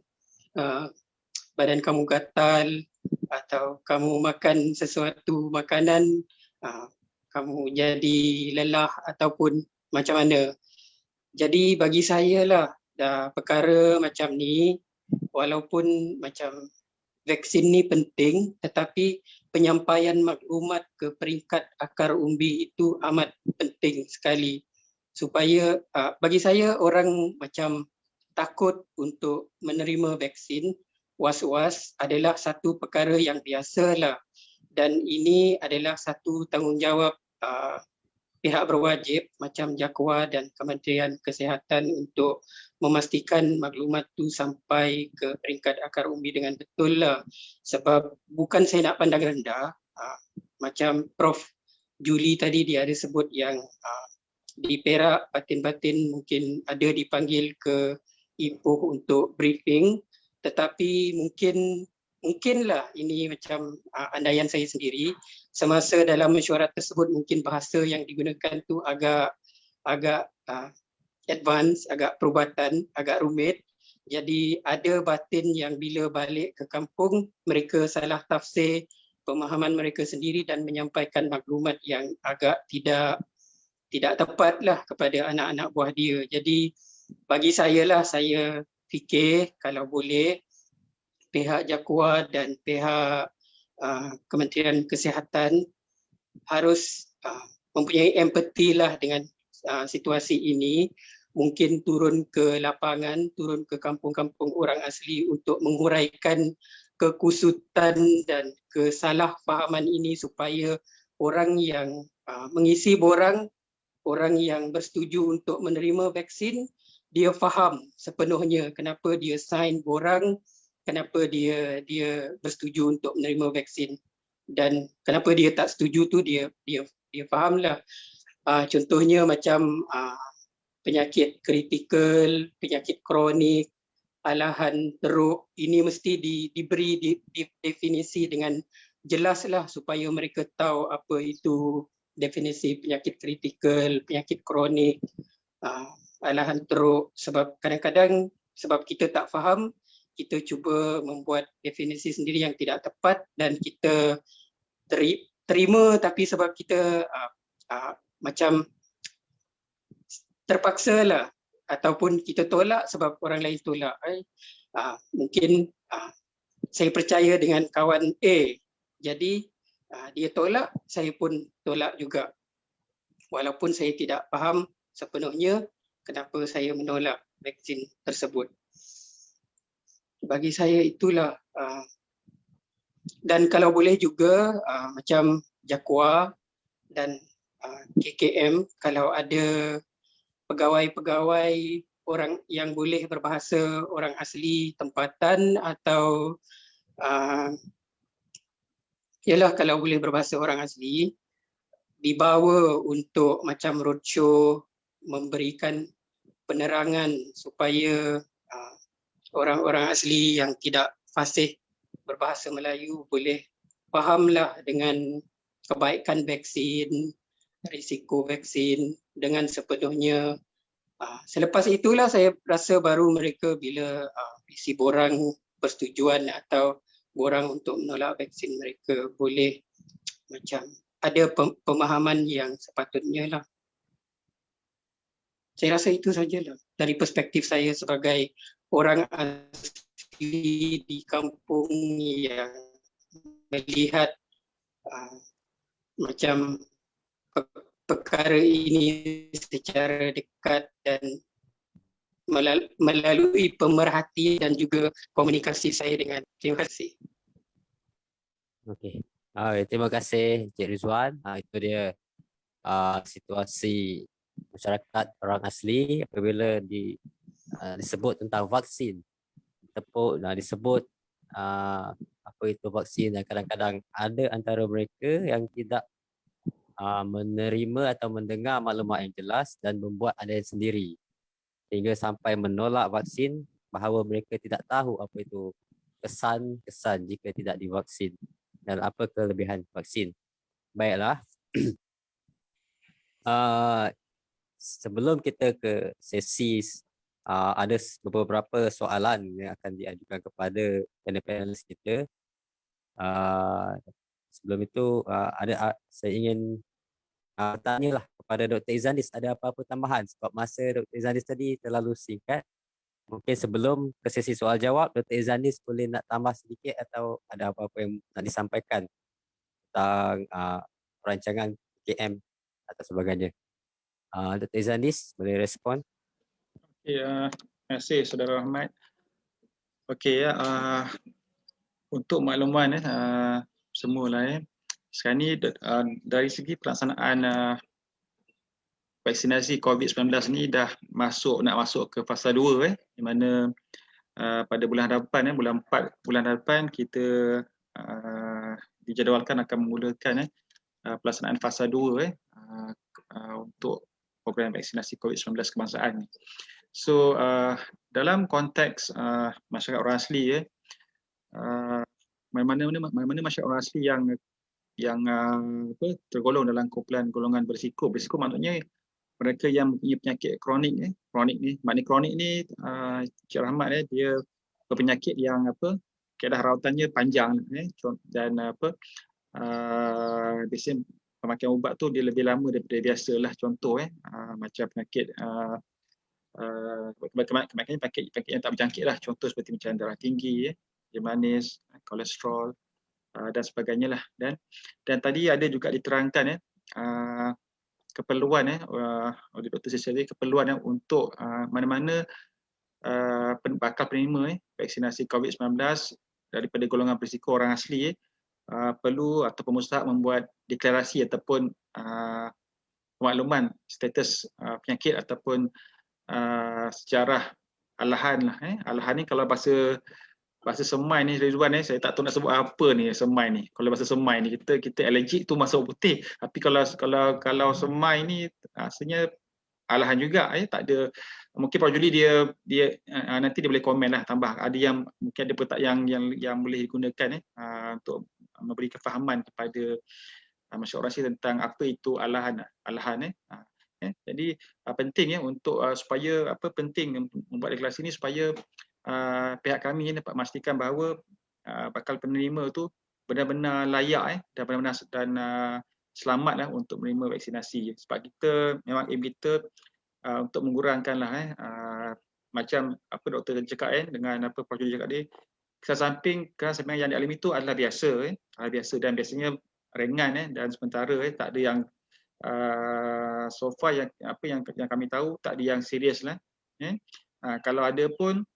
badan kamu gatal atau kamu makan sesuatu makanan, kamu jadi lelah ataupun macam mana. Jadi bagi saya lah perkara macam ni walaupun macam vaksin ni penting tetapi penyampaian maklumat ke peringkat akar umbi itu amat penting sekali supaya bagi saya orang macam takut untuk menerima vaksin, was-was adalah satu perkara yang biasalah dan ini adalah satu tanggungjawab pihak berwajib macam Jakwa dan Kementerian Kesihatan untuk memastikan maklumat tu sampai ke peringkat akar umbi dengan betul lah. Sebab bukan saya nak pandang rendah, macam Prof Julie tadi dia ada sebut yang di Perak batin-batin mungkin ada dipanggil ke Ipoh untuk briefing, tetapi mungkinlah ini macam andaian saya sendiri semasa dalam mesyuarat tersebut mungkin bahasa yang digunakan tu agak advance, agak perubatan, agak rumit. Jadi ada batin yang bila balik ke kampung mereka salah tafsir pemahaman mereka sendiri dan menyampaikan maklumat yang agak tidak tepat lah kepada anak-anak buah dia. Jadi bagi saya lah, saya fikir kalau boleh pihak Jakwa dan pihak Kementerian Kesihatan harus mempunyai empati lah dengan situasi ini. Mungkin turun ke lapangan, turun ke kampung-kampung orang asli untuk menguraikan kekusutan dan kesalahfahaman ini supaya orang yang mengisi borang, orang yang bersetuju untuk menerima vaksin, dia faham sepenuhnya kenapa dia sign borang, kenapa dia bersetuju untuk menerima vaksin dan kenapa dia tak setuju tu dia fahamlah. Contohnya macam penyakit kritikal, penyakit kronik, alahan teruk, ini mesti diberi definisi dengan jelaslah supaya mereka tahu apa itu definisi penyakit kritikal, penyakit kronik, alahan teruk. Sebab kadang-kadang sebab kita tak faham, kita cuba membuat definisi sendiri yang tidak tepat dan kita terima tapi sebab kita macam terpaksa lah ataupun kita tolak sebab orang lain tolak. Mungkin saya percaya dengan kawan A, jadi dia tolak, saya pun tolak juga. Walaupun saya tidak faham sepenuhnya kenapa saya menolak vaksin tersebut. Bagi saya itulah dan kalau boleh juga macam Jakwa dan KKM kalau ada pegawai-pegawai orang yang boleh berbahasa orang asli tempatan atau ialah kalau boleh berbahasa orang asli dibawa untuk macam roadshow memberikan penerangan supaya orang-orang asli yang tidak fasih berbahasa Melayu boleh fahamlah dengan kebaikan vaksin, risiko vaksin dengan sepenuhnya. Selepas itulah saya rasa baru mereka bila isi borang persetujuan atau borang untuk menolak vaksin, mereka boleh macam ada pemahaman yang sepatutnya lah. Saya rasa itu sajalah dari perspektif saya sebagai orang asli di kampung yang melihat macam perkara ini secara dekat dan melalui pemerhatian dan juga komunikasi saya dengan. Terima kasih. Okey. Terima kasih Encik Rizwan. Itu dia situasi masyarakat orang asli apabila disebut tentang vaksin. Disebut apa itu vaksin, dan kadang-kadang ada antara mereka yang tidak menerima atau mendengar maklumat yang jelas dan membuat ada sendiri sehingga sampai menolak vaksin, bahawa mereka tidak tahu apa itu kesan-kesan jika tidak divaksin dan apa kelebihan vaksin. Baiklah. Sebelum kita ke sesi, ada beberapa soalan yang akan diajukan kepada panelis kita. Sebelum itu saya ingin tanyalah kepada Dr. Izandis, ada apa-apa tambahan sebab masa Dr. Izandis tadi terlalu singkat. Mungkin sebelum ke sesi soal jawab, Dr. Izandis boleh nak tambah sedikit atau ada apa-apa yang nak disampaikan tentang perancangan KM atau sebagainya. Dr. Izandis boleh respon. Terima kasih Saudara Ahmad. Okey ya, untuk makluman semualah sekarang ni dari segi pelaksanaan vaksinasi COVID-19 ni dah nak masuk ke fasa 2 di mana pada bulan hadapan bulan 4 bulan hadapan kita dijadualkan akan memulakan pelaksanaan fasa 2 untuk program vaksinasi COVID-19 kebangsaan ni. So dalam konteks masyarakat orang asli mana-mana masyarakat orang asli yang tergolong dalam kumpulan golongan berisiko maksudnya mereka yang mempunyai penyakit kronik ni, maknanya kronik ni Cik Rahmat dia berpenyakit yang keadaan rawatannya panjang dan biasanya pemakaian ubat tu dia lebih lama daripada biasalah, contoh macam penyakit penyakit yang tak berjangkit lah, contoh seperti macam darah tinggi, darah manis, kolesterol dan sebagainya lah. Dan tadi ada juga diterangkan keperluan oleh Dr. Cecilia, keperluan untuk mana-mana bakal penerima vaksinasi COVID-19 daripada golongan berisiko orang asli perlu atau pemustahak membuat deklarasi ataupun pemakluman status penyakit ataupun sejarah alahan lah. Alahan ni kalau bahasa semai ni Rizwan saya tak tahu nak sebut apa ni semai ni. Kalau bahasa semai ni kita allergic tu masuk putih. Tapi kalau semai ni rasanya alahan juga tak ada. Mungkin Pak Juli dia nanti dia boleh komen lah, tambah ada yang mungkin ada petak yang boleh digunakan untuk memberi kefahaman kepada masyarakat orang asli tentang apa itu alahan. Jadi penting untuk supaya penting membuat deklarasi ni supaya pihak kami dapat memastikan bahawa bakal penerima tu benar-benar layak dan benar-benar selamatlah untuk menerima vaksinasi. Sebab kita memang aim kita untuk mengurangkanlah macam apa doktor cakap dengan apa Prof Juli cakap tadi, kesan samping yang dialami itu adalah biasa dan biasanya ringan dan sementara tak ada yang so far yang kami tahu tak ada yang serius lah. Kalau ada pun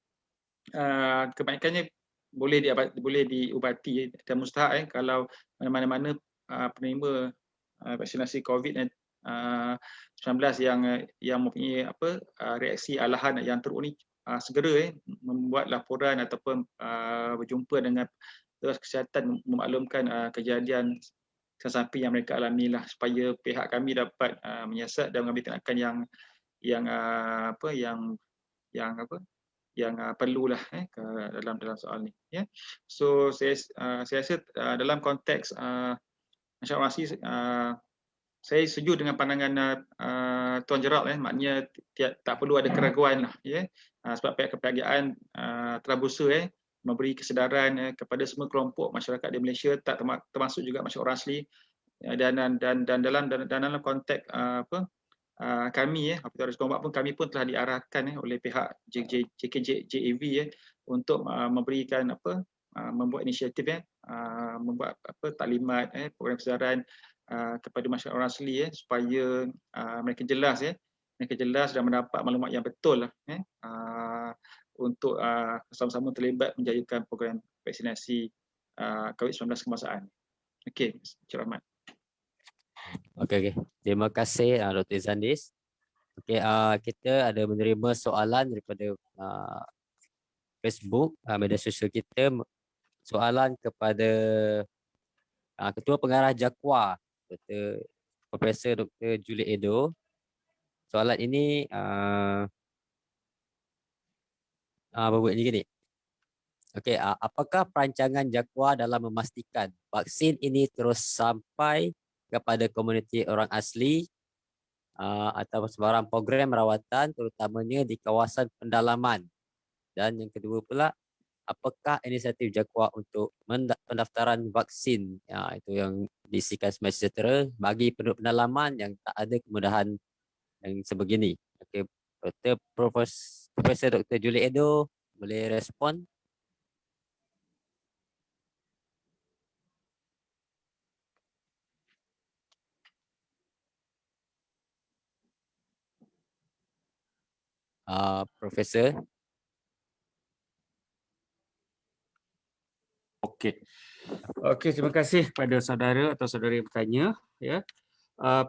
kebanyakannya boleh diubati dan mustahak kalau mana-mana penerima vaksinasi COVID-19 yang mempunyai reaksi alahan yang teruk ni segera membuat laporan ataupun berjumpa dengan petugas kesihatan memaklumkan kejadian samping yang mereka alami lah, supaya pihak kami dapat menyiasat dan mengambil tindakan yang perlulah dalam soal ni. So saya rasa dalam konteks masyarakat asli saya setuju dengan pandangan Tuan Gerald, maknanya tak perlu ada keraguan lah, sebab pihak kepergian telah berusaha memberi kesedaran kepada semua kelompok masyarakat di Malaysia, tak termasuk juga masyarakat orang asli, dan dalam konteks kami Aparatus Kombat pun kami pun telah diarahkan oleh pihak JKJAV untuk memberikan membuat inisiatif membuat taklimat program kesedaran kepada masyarakat orang asli supaya mereka jelas dan mendapat maklumat yang betul lah untuk sama-sama terlibat menjayakan program vaksinasi COVID-19 kebangsaan. Okey, Encik Rahmat. Okey. Terima kasih Dr. Izandis. Okey, kita ada menerima soalan daripada Facebook, media sosial kita. Soalan kepada Ketua Pengarah JAKWA, Profesor Dr. Juliet Edo. Soalan ini berbunyi gini. Okey, apakah perancangan JAKWA dalam memastikan vaksin ini terus sampai kepada komuniti orang asli atau sebarang program rawatan terutamanya di kawasan pendalaman? Dan yang kedua pula, apakah inisiatif JAKWA untuk pendaftaran vaksin itu yang diisikan semasa sejahtera bagi penduduk pendalaman yang tak ada kemudahan yang sebegini? Okey, Profesor Dr. Juliet Edo boleh respon? Profesor. Okey. Okey, terima kasih kepada saudara atau saudari yang bertanya.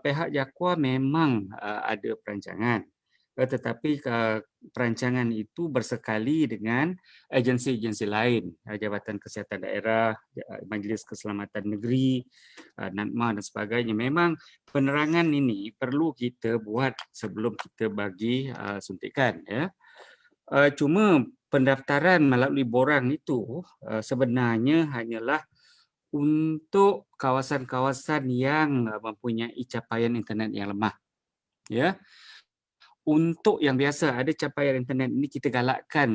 Pihak JAKWA memang ada perancangan. Tetapi perancangan itu bersekali dengan agensi-agensi lain, Jabatan Kesihatan Daerah, Majlis Keselamatan Negeri, NADMA dan sebagainya. Memang penerangan ini perlu kita buat sebelum kita bagi suntikan. Cuma pendaftaran melalui borang itu sebenarnya hanyalah untuk kawasan-kawasan yang mempunyai capaian internet yang lemah. Untuk yang biasa ada capaian internet ini kita galakkan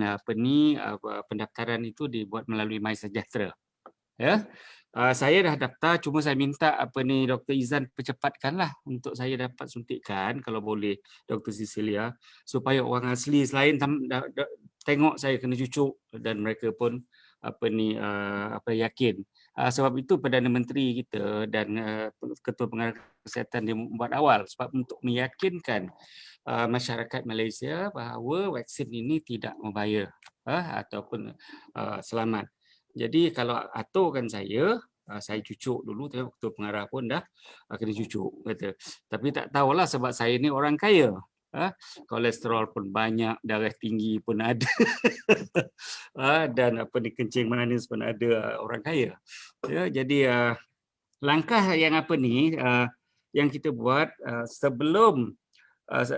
pendaftaran itu dibuat melalui MySejahtera. Saya dah daftar, cuma saya minta Dr. Izan percepatkanlah untuk saya dapat suntikan kalau boleh, Dr. Cecilia, supaya orang asli selain tengok saya kena cucuk dan mereka pun yakin. Sebab itu Perdana Menteri kita dan Ketua Pengarah Kesihatan dia membuat awal sebab untuk meyakinkan masyarakat Malaysia bahawa vaksin ini tidak membayar ataupun selamat. Jadi kalau aturkan saya cucuk dulu, tengok Ketua Pengarah pun dah kena cucuk kata. Tapi tak tahulah sebab saya ni orang kaya. Kolesterol pun banyak, darah tinggi pun ada. Dan kencing manis pun ada, orang kaya. Jadi langkah yang yang kita buat sebelum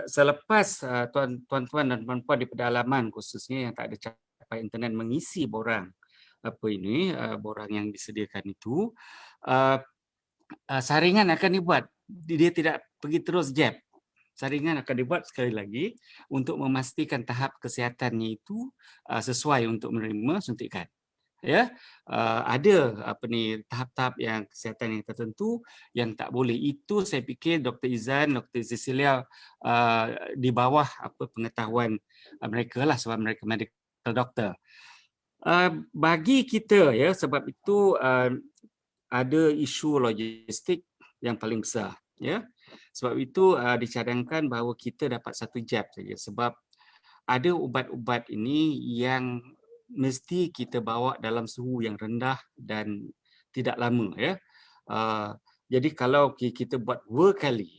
selepas tuan-tuan dan puan-puan di pedalaman khususnya yang tak ada capai internet mengisi borang borang yang disediakan itu, saringan akan dibuat. Dia tidak pergi terus jab. Saringan akan dibuat sekali lagi untuk memastikan tahap kesihatannya itu sesuai untuk menerima suntikan. Ada tahap-tahap yang kesihatan yang tertentu yang tak boleh. Itu saya fikir Dr. Izan, Dr. Cecilia di bawah pengetahuan mereka lah sebab mereka medical doctor. Bagi kita sebab itu ada isu logistik yang paling besar. Sebab itu dicadangkan bahawa kita dapat satu jab saja sebab ada ubat-ubat ini yang mesti kita bawa dalam suhu yang rendah dan tidak lama. Jadi kalau kita buat 2 kali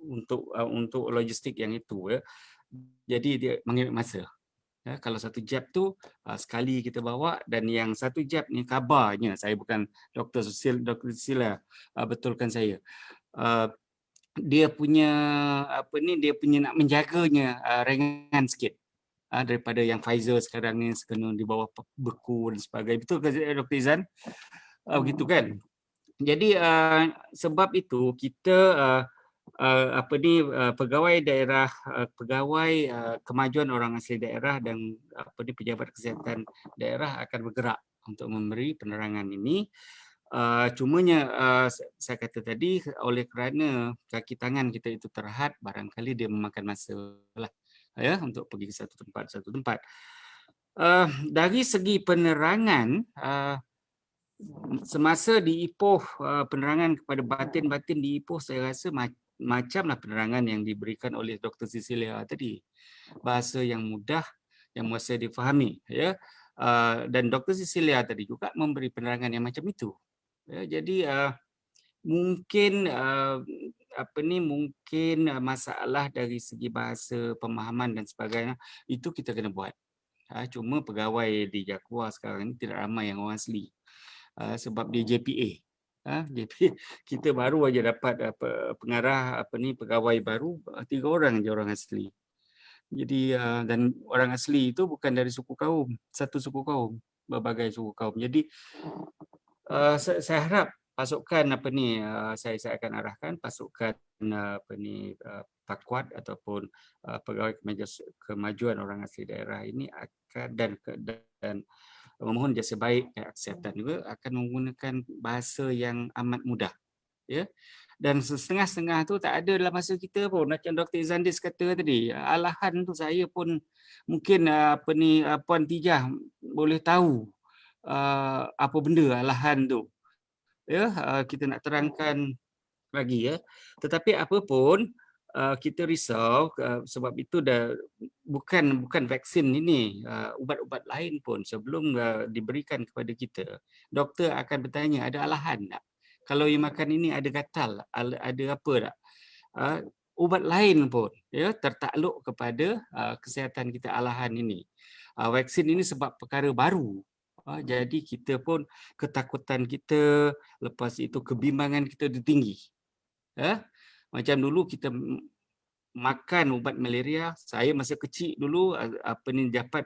untuk logistik yang itu, jadi dia mengambil masa. Kalau satu jab tu sekali kita bawa dan yang satu jab ni kabarnya, saya bukan Dr. Cecilia, betulkan saya. Dia punya nak menjaganya ringan sikit daripada yang Pfizer sekarang ni kena di bawah beku dan sebagainya. Betul ke Dr. Izan? Begitu kan? Jadi sebab itu kita pegawai daerah, pegawai kemajuan orang asli daerah dan pejabat kesihatan daerah akan bergerak untuk memberi penerangan ini. Cumanya saya kata tadi, oleh kerana kaki tangan kita itu terhad, barangkali dia memakan masa lah ya untuk pergi ke satu tempat. Dari segi penerangan, semasa di Ipoh, penerangan kepada batin-batin di Ipoh, saya rasa macamlah penerangan yang diberikan oleh Dr. Cecilia tadi. Bahasa yang mudah, yang muasa difahami, ya. Dan Dr. Cecilia tadi juga memberi penerangan yang macam itu. Ya, jadi mungkin mungkin masalah dari segi bahasa, pemahaman dan sebagainya itu kita kena buat. Cuma pegawai di Jakwa sekarang ini tidak ramai yang orang asli. Sebab dia JPA. JPA kita baru aja dapat pengarah pegawai baru 3 orang je orang asli. Jadi dan orang asli itu bukan dari suku kaum, satu suku kaum, berbagai suku kaum. Jadi saya harap pasukan saya akan arahkan pasukan Pakuat ataupun pegawai kemajuan orang asli daerah ini akan dan memohon jasa baik kesihatan juga akan menggunakan bahasa yang amat mudah, ya. Dan setengah-setengah tu tak ada dalam masa kita pun, macam Dr. Izandis kata tadi, alahan tu saya pun mungkin Puan Tijah boleh tahu apa benda alahan tu, ya. Kita nak terangkan lagi, ya. Tetapi apa pun kita risau sebab itu dah bukan vaksin ini, ubat-ubat lain pun sebelum diberikan kepada kita, doktor akan bertanya ada alahan tak? Kalau you makan ini ada gatal, ada apa tak? Ubat lain pun ya tertakluk kepada kesihatan kita alahan ini. Vaksin ini sebab perkara baru. Jadi kita pun ketakutan kita, lepas itu kebimbangan kita tinggi. Macam dulu kita makan ubat malaria, saya masa kecil dulu dapat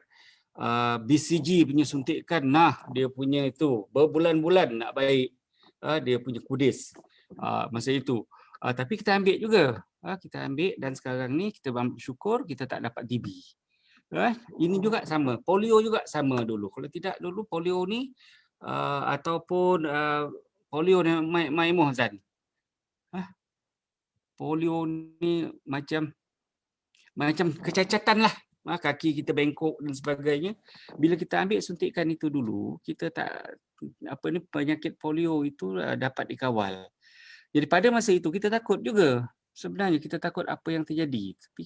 BCG punya suntikan, dia punya itu berbulan-bulan nak baik, dia punya kudis masa itu. Tapi kita ambil juga, kita ambil dan sekarang ni kita bersyukur kita tak dapat TB. Ini juga sama, polio juga sama dulu. Kalau tidak dulu polio ni ataupun polio ni Maimuh Zan. Polio ni macam kecacatan lah, kaki kita bengkok dan sebagainya. Bila kita ambil suntikan itu dulu, kita tak penyakit polio itu dapat dikawal. Jadi pada masa itu kita takut juga. Sebenarnya kita takut apa yang terjadi. Tapi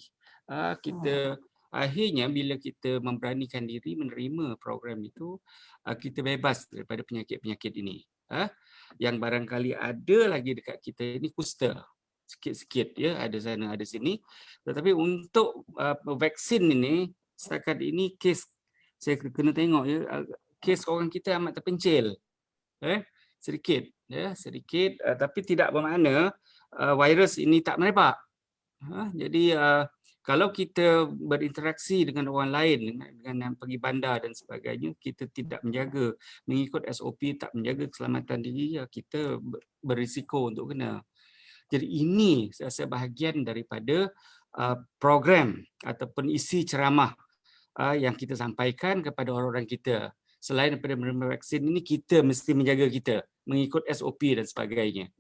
kita akhirnya bila kita memberanikan diri menerima program itu, kita bebas daripada penyakit-penyakit ini. Yang barangkali ada lagi dekat kita ini kusta. Sikit-sikit ya, ada sana ada sini. Tetapi untuk vaksin ini setakat ini kes saya kena tengok ya, kes orang kita amat terpencil. Sedikit ya, sedikit tapi tidak bermakna virus ini tak merebak. Jadi kalau kita berinteraksi dengan orang lain, dengan pergi bandar dan sebagainya, kita tidak menjaga, mengikut SOP, tak menjaga keselamatan diri, kita berisiko untuk kena. Jadi ini saya rasa bahagian daripada program ataupun isi ceramah yang kita sampaikan kepada orang-orang kita. Selain daripada menerima vaksin ini, kita mesti menjaga kita, mengikut SOP dan sebagainya.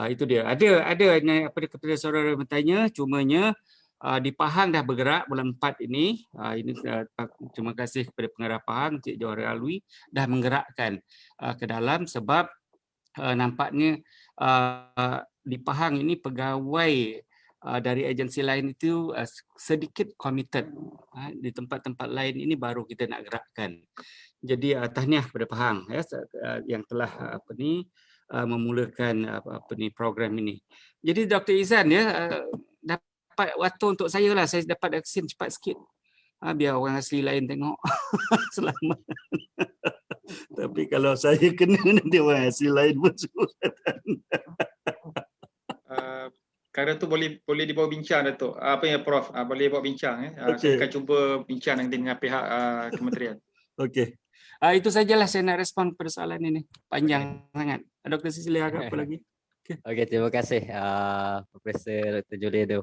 Itu dia. Ada kepada saudara bertanya, cumanya di Pahang dah bergerak bulan 4 ini. Terima kasih kepada pengarah Pahang, Cik Johari Alwi, dah menggerakkan ke dalam sebab nampaknya di Pahang ini pegawai dari agensi lain itu sedikit committed. Di tempat-tempat lain ini baru kita nak gerakkan. Jadi tahniah kepada Pahang ya, yang telah memulakan program ini. Jadi Dr. Izan ya, dapat waktu untuk saya lah, saya dapat vaksin cepat sikit. Biar orang asli lain tengok. Selamat. Tapi kalau saya kena nanti orang asli lain pun suratan. Kerana tu boleh dibawa bincang Datuk. Prof, boleh bawa bincang. Okay. Saya akan cuba bincang nanti dengan pihak kementerian. Okey. Itu sajalah saya nak respon persoalan ini. Panjang sangat. Dr. Cecilia ada apa lagi? Okey, terima kasih Profesor Dr. Juliedo.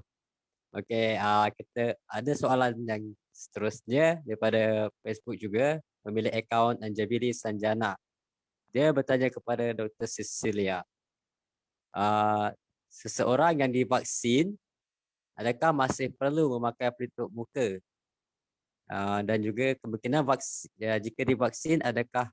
Okey, kita ada soalan yang seterusnya daripada Facebook juga, pemilik akaun Anjabiri Sanjana. Dia bertanya kepada Dr. Cecilia, seseorang yang divaksin, adakah masih perlu memakai pelitup muka? Dan juga kemungkinan vaksin, jika divaksin, adakah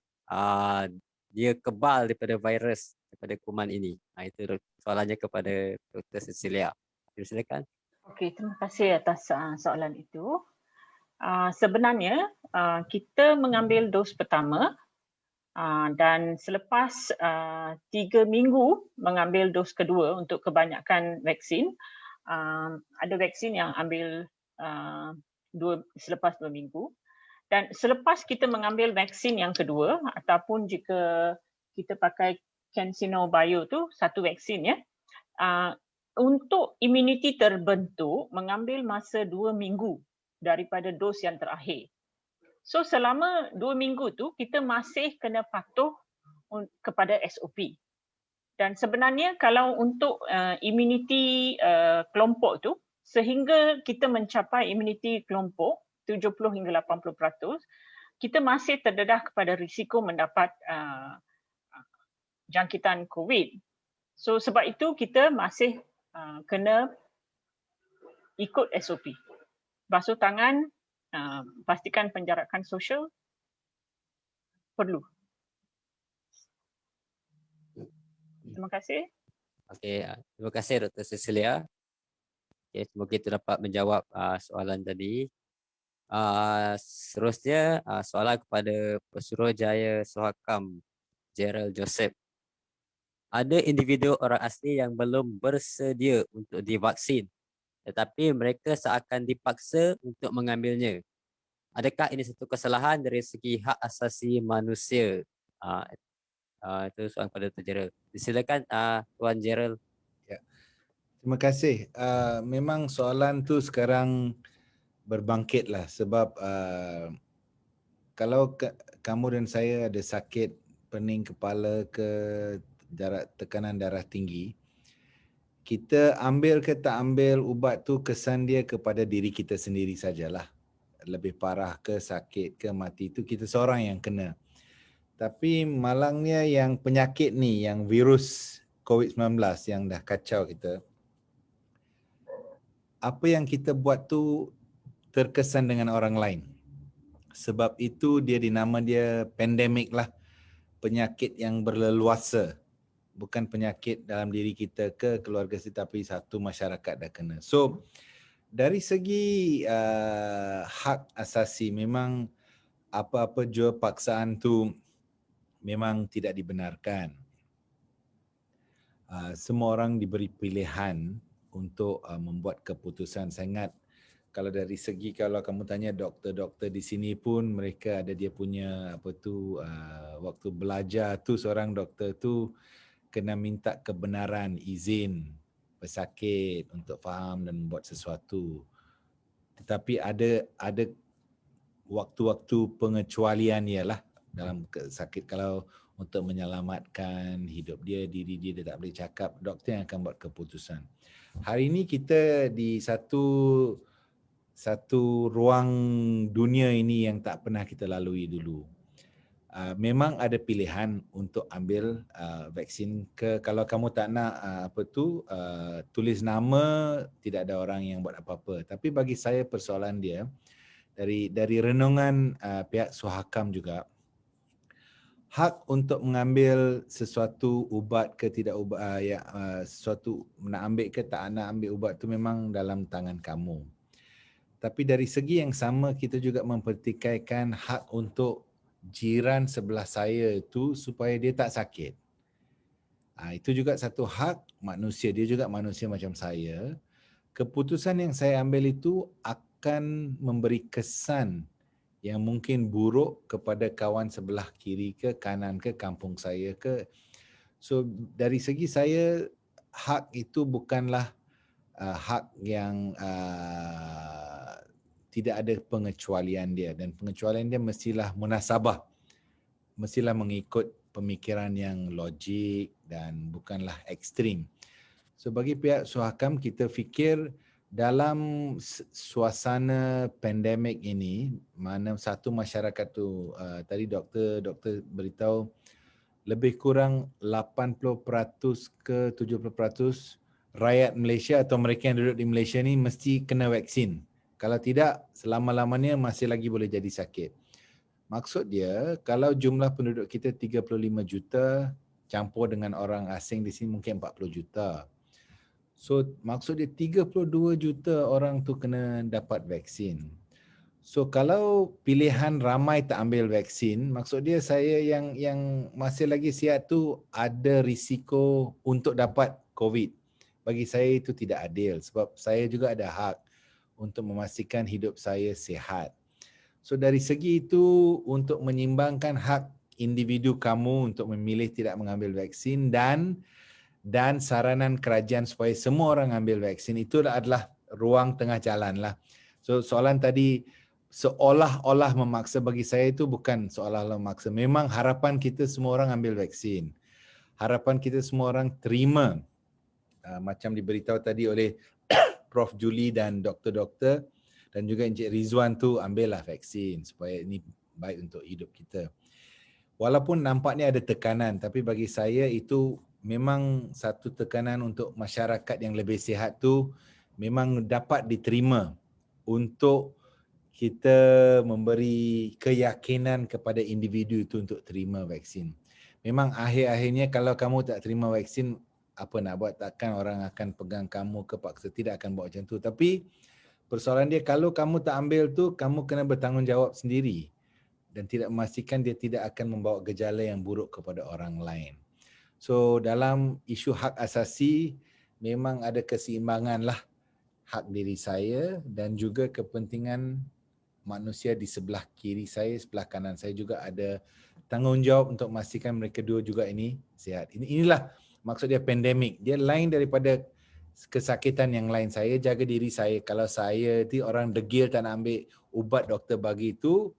dia kebal daripada virus, daripada kuman ini? Itu soalannya kepada Dr. Cecilia. Silakan. Okey, terima kasih atas soalan itu. Sebenarnya kita mengambil dos pertama dan selepas 3 minggu mengambil dos kedua untuk kebanyakan vaksin, ada vaksin yang ambil selepas 2 minggu, dan selepas kita mengambil vaksin yang kedua ataupun jika kita pakai CanSino Bio tu satu vaksin ya, untuk imuniti terbentuk mengambil masa 2 minggu daripada dos yang terakhir. So selama 2 minggu tu kita masih kena patuh kepada SOP. Dan sebenarnya kalau untuk imuniti kelompok tu, sehingga kita mencapai imuniti kelompok 70 hingga 80%, kita masih terdedah kepada risiko mendapat jangkitan COVID. So sebab itu kita masih kena ikut SOP. Basuh tangan, pastikan penjarakan sosial perlu. Terima kasih. Okey, terima kasih Dr. Cecilia. Okey, semoga kita dapat menjawab soalan tadi. Seterusnya soalan kepada Pesuruhjaya Sohakam Gerald Joseph. Ada individu orang asli yang belum bersedia untuk divaksin, tetapi mereka seakan dipaksa untuk mengambilnya. Adakah ini satu kesalahan dari segi hak asasi manusia? Itu soalan kepada Dr. Gerald. Silakan Tuan Gerald. Ya. Terima kasih. Memang soalan tu sekarang berbangkitlah sebab kalau kamu dan saya ada sakit pening kepala ke tekanan darah tinggi, kita ambil ke tak ambil ubat tu kesan dia kepada diri kita sendiri sajalah. Lebih parah ke sakit ke mati tu kita seorang yang kena. Tapi malangnya yang penyakit ni, yang virus COVID-19 yang dah kacau kita, apa yang kita buat tu terkesan dengan orang lain. Sebab itu dia dinama dia pandemik lah. Penyakit yang berleluasa. Bukan penyakit dalam diri kita ke keluarga kita, tapi satu masyarakat dah kena. So, dari segi hak asasi, memang apa-apa jua paksaan tu memang tidak dibenarkan. Semua orang diberi pilihan untuk membuat keputusan. Saya ingat kalau dari segi, kalau kamu tanya doktor-doktor di sini pun, mereka ada dia punya waktu belajar tu, seorang doktor tu kena minta kebenaran, izin pesakit untuk faham dan membuat sesuatu. Tetapi ada waktu-waktu pengecualian ialah dalam sakit, kalau untuk menyelamatkan hidup dia, diri dia tak boleh cakap, doktor yang akan buat keputusan. Hari ini kita di satu ruang dunia ini yang tak pernah kita lalui dulu. Memang ada pilihan untuk ambil vaksin kalau kamu tak nak tulis nama, tidak ada orang yang buat apa-apa. Tapi bagi saya persoalan dia dari renungan pihak Sohakam juga, hak untuk mengambil sesuatu ubat ke tidak ubat, sesuatu nak ambil ke tak nak ambil ubat tu memang dalam tangan kamu. Tapi dari segi yang sama, kita juga mempertikaikan hak untuk jiran sebelah saya itu supaya dia tak sakit. Itu juga satu hak manusia, dia juga manusia macam saya. Keputusan yang saya ambil itu akan memberi kesan yang mungkin buruk kepada kawan sebelah kiri ke kanan ke kampung saya ke. So dari segi saya, hak itu bukanlah hak yang tidak ada pengecualian dia, dan pengecualian dia mestilah munasabah, mestilah mengikut pemikiran yang logik dan bukanlah ekstrim. So bagi pihak Suhakam, kita fikir dalam suasana pandemik ini, mana satu masyarakat tu tadi doktor beritahu lebih kurang 80% ke 70% rakyat Malaysia atau mereka yang duduk di Malaysia ni mesti kena vaksin. Kalau tidak, selama-lamanya masih lagi boleh jadi sakit. Maksud dia, kalau jumlah penduduk kita 35 juta, campur dengan orang asing di sini mungkin 40 juta. So, maksud dia 32 juta orang tu kena dapat vaksin. So, kalau pilihan ramai tak ambil vaksin, maksud dia saya yang masih lagi sihat tu ada risiko untuk dapat COVID. Bagi saya itu tidak adil sebab saya juga ada hak untuk memastikan hidup saya sihat. So dari segi itu, untuk menyimbangkan hak individu kamu untuk memilih tidak mengambil vaksin dan saranan kerajaan supaya semua orang ambil vaksin, itu adalah ruang tengah jalan lah. So soalan tadi seolah-olah memaksa, bagi saya itu bukan seolah-olah memaksa. Memang harapan kita semua orang ambil vaksin. Harapan kita semua orang terima macam diberitahu tadi oleh Prof. Julie dan doktor-doktor dan juga Encik Rizwan tu, ambillah vaksin supaya ini baik untuk hidup kita. Walaupun nampaknya ada tekanan, tapi bagi saya itu memang satu tekanan untuk masyarakat yang lebih sihat tu memang dapat diterima untuk kita memberi keyakinan kepada individu itu untuk terima vaksin. Memang akhir-akhirnya kalau kamu tak terima vaksin, apa nak buat, takkan orang akan pegang kamu ke paksa, tidak akan buat macam tu. Tapi persoalan dia, kalau kamu tak ambil tu, kamu kena bertanggungjawab sendiri dan tidak memastikan dia tidak akan membawa gejala yang buruk kepada orang lain. So dalam isu hak asasi, memang ada keseimbangan lah hak diri saya dan juga kepentingan manusia di sebelah kiri saya, sebelah kanan saya juga ada tanggungjawab untuk memastikan mereka dua juga ini sihat. Inilah maksud dia pandemik. Dia lain daripada kesakitan yang lain. Saya jaga diri saya. Kalau saya tu orang degil tak nak ambil ubat doktor bagi itu,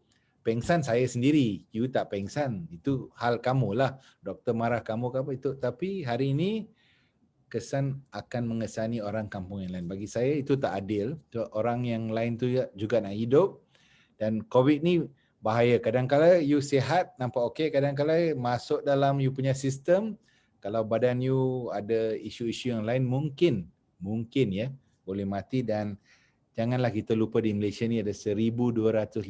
pengsan saya sendiri. You tak pengsan. Itu hal kamu lah. Doktor marah kamu ke apa itu. Tapi hari ini kesan akan mengesani orang kampung yang lain. Bagi saya itu tak adil. Orang yang lain tu juga nak hidup. Dan COVID ni bahaya. Kadang-kadang you sihat, nampak okey. Kadang-kadang masuk dalam you punya sistem, kalau badan you ada isu-isu yang lain, mungkin ya boleh mati. Dan janganlah kita lupa di Malaysia ni ada 1,255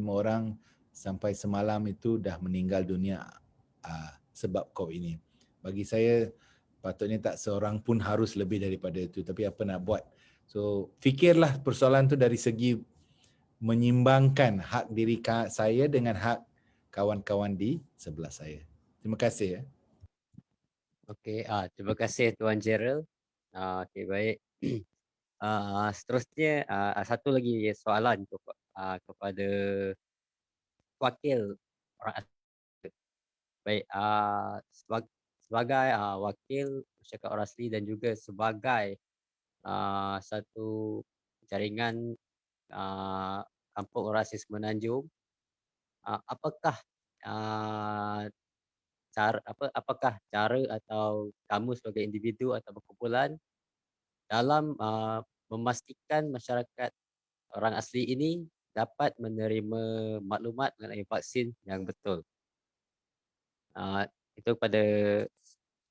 orang sampai semalam itu dah meninggal dunia sebab COVID ini. Bagi saya patutnya tak seorang pun harus lebih daripada itu, tapi apa nak buat. So fikirlah persoalan tu dari segi menyimbangkan hak diri saya dengan hak kawan-kawan di sebelah saya. Terima kasih ya. Okey, terima kasih Tuan Gerald. Okey, baik. Seterusnya satu lagi soalan kepada wakil orang asli. Baik, sebagai wakil masyarakat orang asli dan juga sebagai satu jaringan kampung orang asli Semenanjung, apakah apakah cara atau kamu sebagai individu atau perkumpulan dalam memastikan masyarakat orang asli ini dapat menerima maklumat mengenai vaksin yang betul? Itu kepada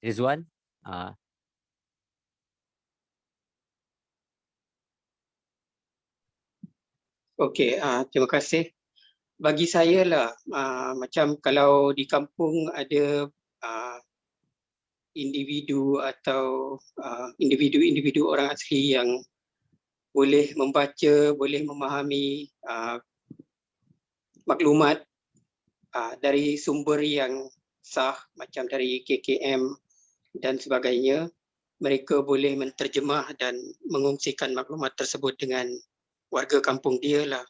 Rizwan. Okey, terima kasih. Bagi saya lah, macam kalau di kampung ada individu atau individu-individu orang asli yang boleh membaca, boleh memahami maklumat dari sumber yang sah macam dari KKM dan sebagainya, mereka boleh menterjemah dan mengongsikan maklumat tersebut dengan warga kampung dia lah.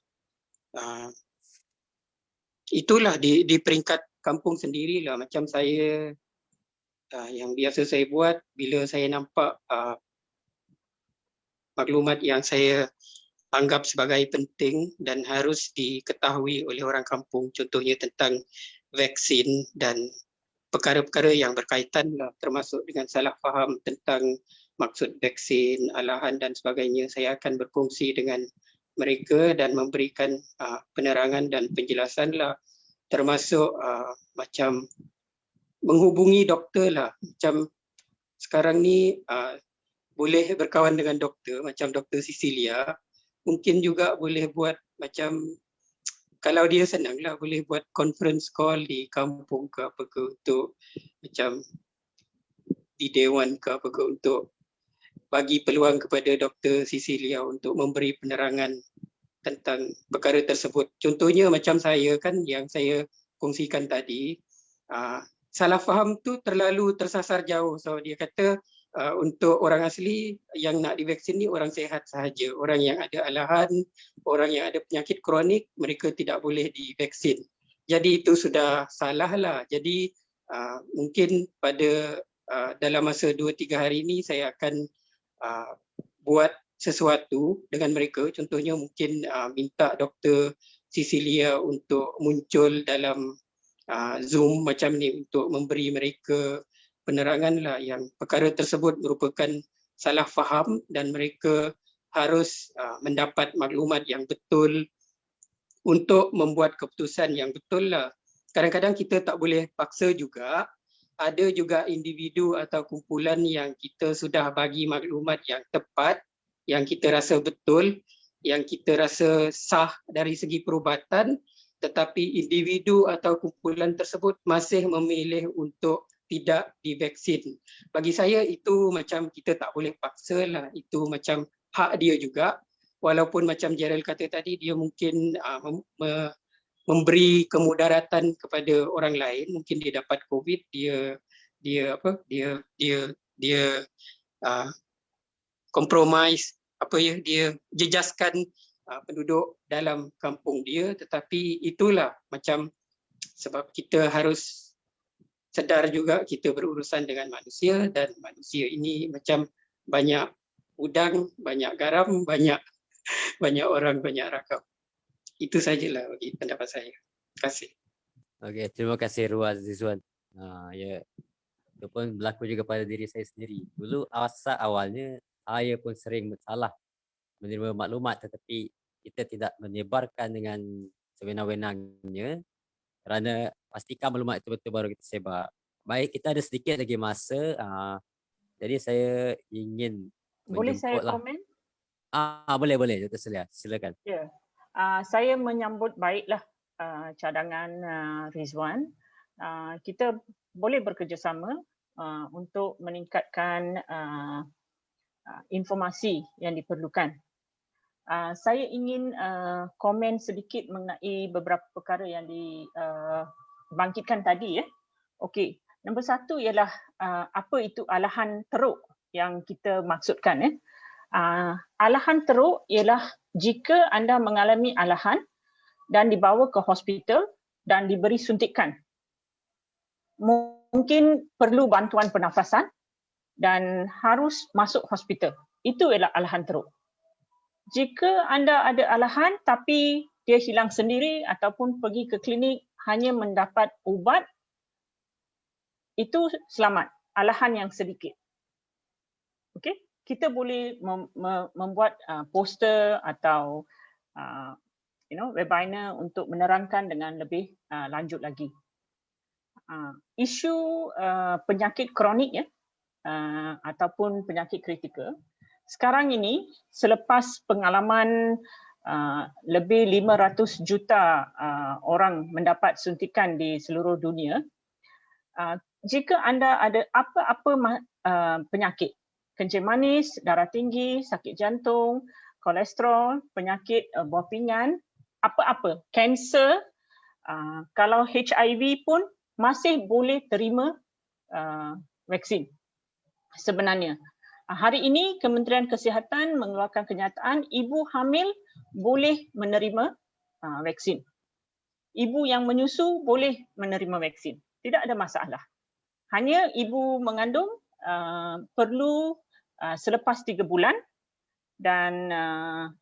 Itulah di peringkat kampung sendirilah. Macam saya, yang biasa saya buat bila saya nampak maklumat yang saya anggap sebagai penting dan harus diketahui oleh orang kampung, contohnya tentang vaksin dan perkara-perkara yang berkaitan lah, termasuk dengan salah faham tentang maksud vaksin, alahan dan sebagainya. Saya akan berkongsi dengan mereka dan memberikan penerangan dan penjelasan lah, termasuk macam menghubungi doktor lah. Macam sekarang ni boleh berkawan dengan doktor, macam Dr. Cecilia. Mungkin juga boleh buat macam, kalau dia senang lah, boleh buat conference call di kampung ke apa ke, untuk macam di Dewan ke apa ke, untuk bagi peluang kepada Dr. Cecilia untuk memberi penerangan tentang perkara tersebut. Contohnya macam saya kan, yang saya kongsikan tadi, salah faham tu terlalu tersasar jauh. So dia kata untuk orang asli yang nak divaksin ni orang sehat sahaja. Orang yang ada alahan, orang yang ada penyakit kronik, mereka tidak boleh divaksin. Jadi itu sudah salah lah. Jadi mungkin pada dalam masa 2-3 hari ini saya akan buat sesuatu dengan mereka. Contohnya mungkin minta Dr. Cecilia untuk muncul dalam Zoom macam ni untuk memberi mereka penerangan lah yang perkara tersebut merupakan salah faham dan mereka harus mendapat maklumat yang betul untuk membuat keputusan yang betul lah. Kadang-kadang kita tak boleh paksa juga. Ada juga individu atau kumpulan yang kita sudah bagi maklumat yang tepat, yang kita rasa betul, yang kita rasa sah dari segi perubatan, tetapi individu atau kumpulan tersebut masih memilih untuk tidak divaksin. Bagi saya itu macam kita tak boleh paksa lah, itu macam hak dia juga. Walaupun macam Gerald kata tadi, dia mungkin memberi kemudaratan kepada orang lain, mungkin dia dapat COVID, dia compromise dia jejaskan penduduk dalam kampung dia, tetapi itulah macam, sebab kita harus sedar juga kita berurusan dengan manusia dan manusia ini macam banyak udang, banyak garam, banyak orang, banyak ragam. Itu sajalah bagi pendapat saya. Terima kasih. Okey, terima kasih Ruaz Rizwan. Ya, itu pun berlaku juga pada diri saya sendiri. Dulu awalnya saya pun sering salah menerima maklumat, tetapi kita tidak menyebarkan dengan sewenang-wenangnya, kerana pastikan maklumat itu betul baru kita sebar. Baik, kita ada sedikit lagi masa. Jadi saya ingin Boleh saya menjemputlah. komen? Boleh Dr. Celia, silakan. Ya. Saya menyambut baiklah cadangan Rizwan. Kita boleh bekerjasama untuk meningkatkan informasi yang diperlukan. Saya ingin komen sedikit mengenai beberapa perkara yang dibangkitkan tadi. Okey, nombor satu ialah apa itu alahan teruk yang kita maksudkan. Alahan teruk ialah jika anda mengalami alahan dan dibawa ke hospital dan diberi suntikan. Mungkin perlu bantuan pernafasan dan harus masuk hospital. Itu ialah alahan teruk. Jika anda ada alahan tapi dia hilang sendiri ataupun pergi ke klinik hanya mendapat ubat, itu selamat, alahan yang sedikit. Okey, kita boleh membuat poster atau webinar untuk menerangkan dengan lebih lanjut lagi. Isu penyakit kronik ataupun penyakit kritikal. Sekarang ini selepas pengalaman lebih 500 juta orang mendapat suntikan di seluruh dunia, jika anda ada apa-apa penyakit, kencing manis, darah tinggi, sakit jantung, kolesterol, penyakit buah pinggan, apa-apa, kanser, kalau HIV pun masih boleh terima vaksin sebenarnya. Hari ini Kementerian Kesihatan mengeluarkan kenyataan ibu hamil boleh menerima vaksin. Ibu yang menyusu boleh menerima vaksin. Tidak ada masalah. Hanya ibu mengandung perlu selepas 3 bulan dan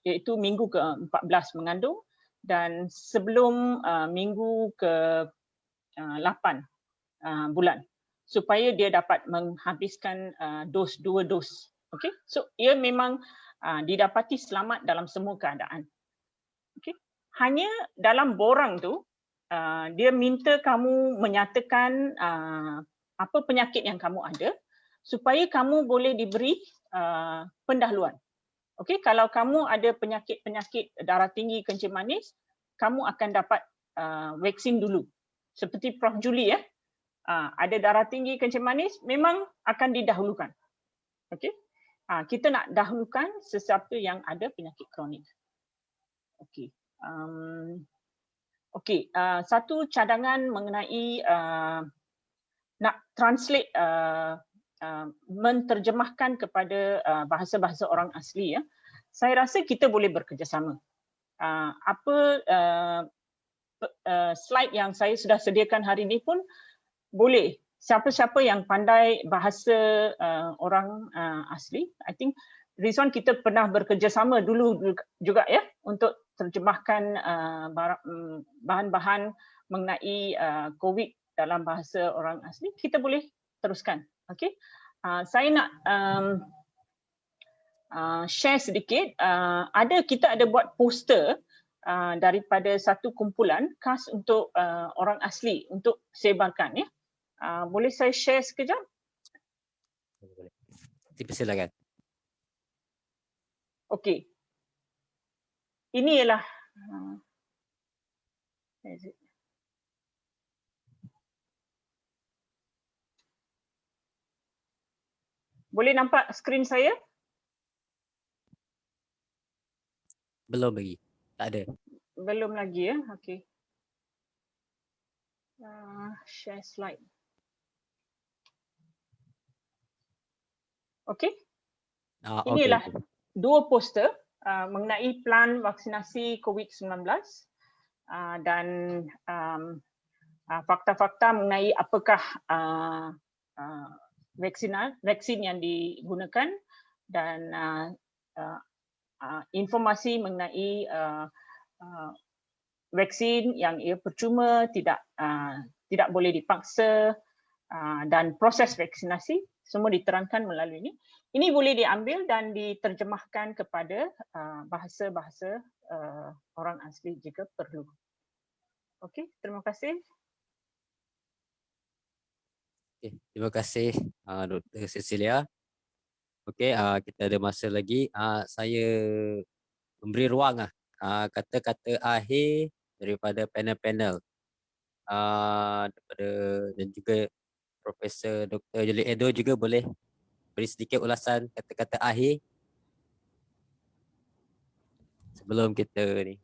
iaitu minggu ke-14 mengandung dan sebelum minggu ke-8 bulan supaya dia dapat menghabiskan dua dos. Okey, so ia memang didapati selamat dalam semua keadaan. Okey, hanya dalam borang tu dia minta kamu menyatakan apa penyakit yang kamu ada supaya kamu boleh diberi pendahuluan. Okey, kalau kamu ada penyakit darah tinggi, kencing manis, kamu akan dapat vaksin dulu. Seperti Prof Julie ada darah tinggi, kencing manis, memang akan didahulukan. Okey, kita nak dahulukan sesiapa yang ada penyakit kronik. Okey, satu cadangan mengenai nak translate menterjemahkan kepada bahasa-bahasa orang asli ya. Saya rasa kita boleh bekerjasama. Slide yang saya sudah sediakan hari ini pun boleh. Siapa-siapa yang pandai bahasa orang asli, I think Rizwan kita pernah bekerjasama dulu juga ya untuk terjemahkan bahan-bahan mengenai COVID dalam bahasa orang asli. Kita boleh teruskan. Okey, saya nak share sedikit. Kita ada buat poster daripada satu kumpulan khas untuk orang asli untuk sebarkan ya. Boleh saya share sekejap? Boleh. Silakan. Okey. Ini ialah boleh nampak skrin saya? Belum lagi. Tak ada. Belum lagi ya. Okey. Share slide. Okey. Inilah dua poster mengenai plan vaksinasi COVID-19 dan fakta-fakta mengenai apakah vaksin yang digunakan dan informasi mengenai vaksin yang ia percuma, tidak boleh dipaksa dan proses vaksinasi semua diterangkan melalui ini. Ini boleh diambil dan diterjemahkan kepada bahasa-bahasa orang asli jika perlu. Okey, terima kasih. Okay, terima kasih Dr. Cecilia. Okey, kita ada masa lagi. Saya memberi ruang kata-kata akhir daripada panel-panel daripada dan juga Profesor Dr. Julie Edo juga boleh beri sedikit ulasan kata-kata akhir sebelum kita ni.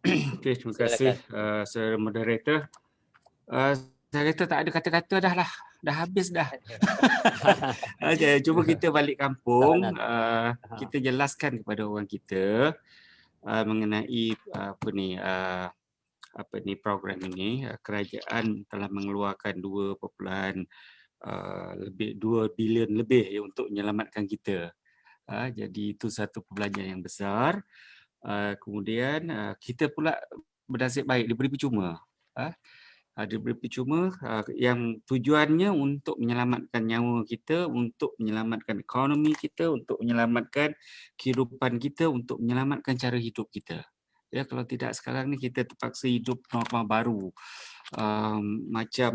Okey, terima kasih Saudara Moderator. Saya kata tak ada kata-kata dah lah. Dah habis dah. Cuba kita balik kampung. Kita jelaskan kepada orang kita mengenai program ini. Kerajaan telah mengeluarkan 2 bilion lebih untuk menyelamatkan kita. Jadi itu satu perbelanjaan yang besar. Kemudian kita pula bernasib baik diberi percuma. Diberi percuma yang tujuannya untuk menyelamatkan nyawa kita, untuk menyelamatkan ekonomi kita, untuk menyelamatkan kehidupan kita, untuk menyelamatkan cara hidup kita. Ya, kalau tidak sekarang ni kita terpaksa hidup norma baru. Macam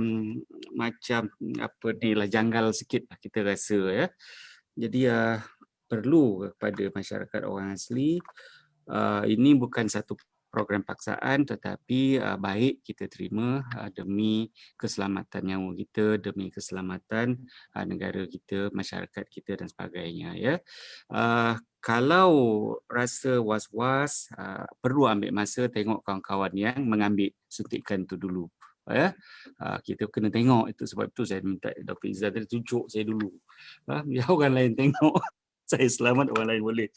janggal sikit lah kita rasa ya. Jadi perlu kepada masyarakat orang asli, ini bukan satu program paksaan tetapi baik kita terima demi keselamatan nyawa kita, demi keselamatan negara kita, masyarakat kita dan sebagainya ya. Kalau rasa was-was, perlu ambil masa tengok kawan-kawan yang mengambil suntikan tu dulu. Ya, kita kena tengok itu, sebab itu saya minta Dr. Izzah tadi tunjuk saya dulu. Biar orang lain tengok. Saya selamat, orang lain boleh.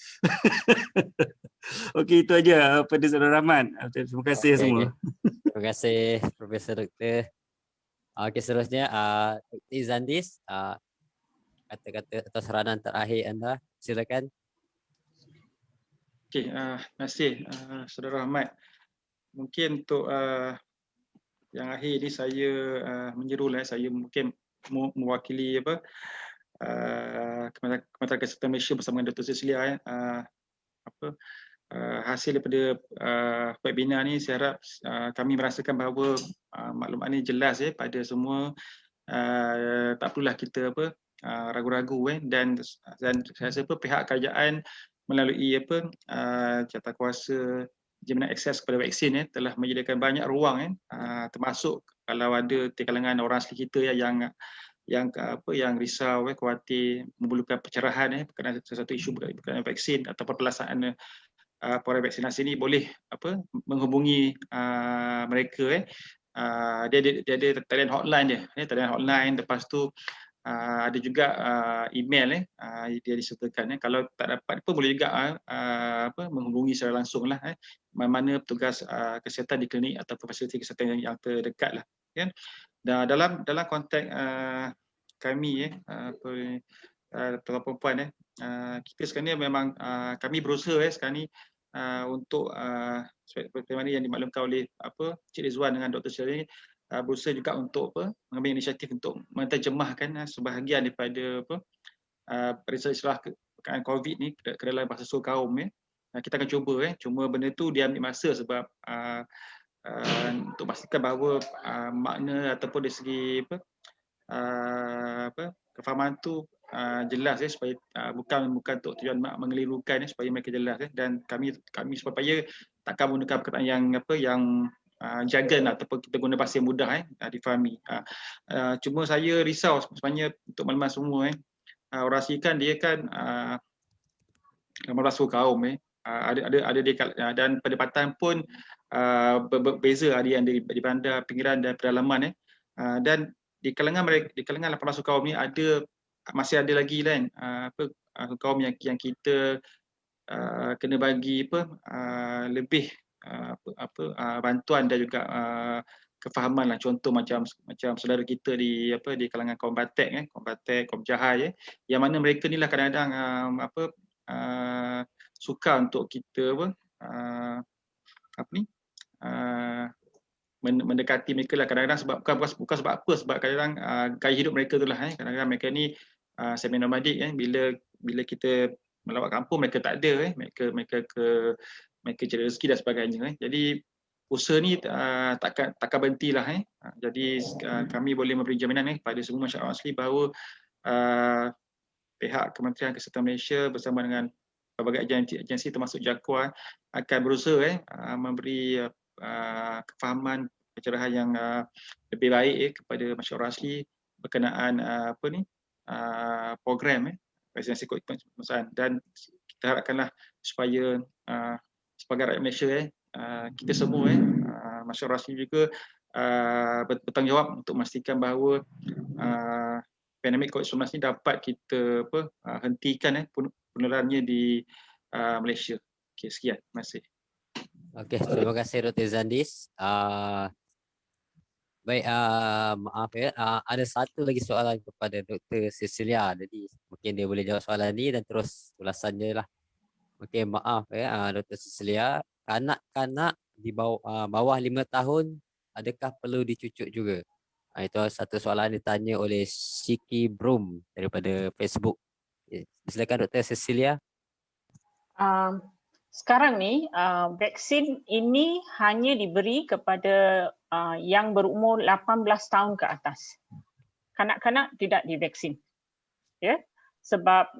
Okey, itu aja pada Saudara Rahman. Terima kasih semua. Terima kasih Profesor Doktor. Okey, seterusnya Dr. Izandis. kata-kata atau saranan terakhir anda, silakan. Okey, terima kasih Saudara Ahmad. Mungkin untuk yang akhir ni saya menyerulah, saya mungkin mewakili Kementerian Kesihatan Malaysia bersama dengan Dr. Cecilia hasil daripada webinar ni, saya harap kami merasakan bahawa maklumat ni jelas pada semua. Tak perlulah kita ragu-ragu dan saya rasa pihak kerajaan melalui jawatankuasa jaminan akses kepada vaksin telah menyediakan banyak ruang termasuk kalau ada di kalangan orang asli kita yang risau khawatir memerlukan pencerahan berkenaan sesuatu isu berkenaan vaksin ataupun pelaksanaan program vaksinasi ini, boleh menghubungi mereka. Dia ada talian hotline dia, talian hotline. Lepas tu ada juga email dia disertakan. Kalau tak dapat pun boleh juga menghubungi secara langsung lah mana petugas kesihatan di klinik ataupun fasiliti kesihatan yang terdekat lah. Dan dalam konteks kami tuan-tuan perempuan kita sekarang ni memang kami berusaha sekarang ni untuk seperti mana yang dimaklumkan oleh Cik Rizwan dengan Dr. Syaril, berusaha juga untuk mengambil inisiatif untuk menterjemahkan sebahagian daripada risalah berkaitan COVID ni ke dalam bahasa sulh kaum. Kita akan cuba benda tu dia ambil masa sebab untuk pastikan bahawa makna ataupun dari segi kefahaman tu jelas supaya bukan untuk tujuan mengelirukan supaya mereka jelas dan kami supaya takkan menggunakan perkataan yang jargon ataupun kita guna bahasa yang mudah difahami. Cuma saya risau sebenarnya untuk makluman semua orang asli kan dia kan 18 suku kaum ada dia dan pendapatan pun berbeza, ada yang di bandar, pinggiran dan pedalaman dan di kalangan 18 suku kaum ni masih ada lagi kan kaum yang kita kena bagi lebih bantuan dan juga kefahaman lah. Contoh macam saudara kita di kalangan kaum Batek, kaum Jahai yang mana mereka ni lah kadang-kadang suka untuk kita mendekati mereka lah kadang-kadang sebab bukan sebab apa, sebab kadang-kadang gaya hidup mereka tu lah kadang-kadang mereka ni semi nomadik bila kita melawat kampung mereka tak ada mereka cari rezeki dan sebagainya jadi usaha ni takkan berhenti lah jadi kami boleh memberi jaminan kepada semua masyarakat asli bahawa pihak Kementerian Kesihatan Malaysia bersama dengan berbagai agensi termasuk JAKWA akan berusaha memberi kefahaman pencerahan yang lebih baik kepada masyarakat asli berkenaan program vaksinasi COVID-19 dan kita harapkanlah supaya sebagai rakyat Malaysia kita semua masyarakat asli juga bertanggungjawab untuk memastikan bahawa pandemik COVID-19 ini dapat kita hentikan penularannya di Malaysia. Okey, sekian. Terima kasih. Okey, terima kasih Dr. Izandis. Baik, maaf ada satu lagi soalan kepada Dr. Cecilia. Jadi mungkin dia boleh jawab soalan ni dan terus ulasannya lah. Okey, maaf Dr. Cecilia, kanak-kanak di bawah 5 tahun adakah perlu dicucuk juga? Itu satu soalan ditanya oleh Shiki Brum daripada Facebook. Silakan Dr. Cecilia. Sekarang ni vaksin ini hanya diberi kepada yang berumur 18 tahun ke atas. Kanak-kanak tidak divaksin. Ya. Sebab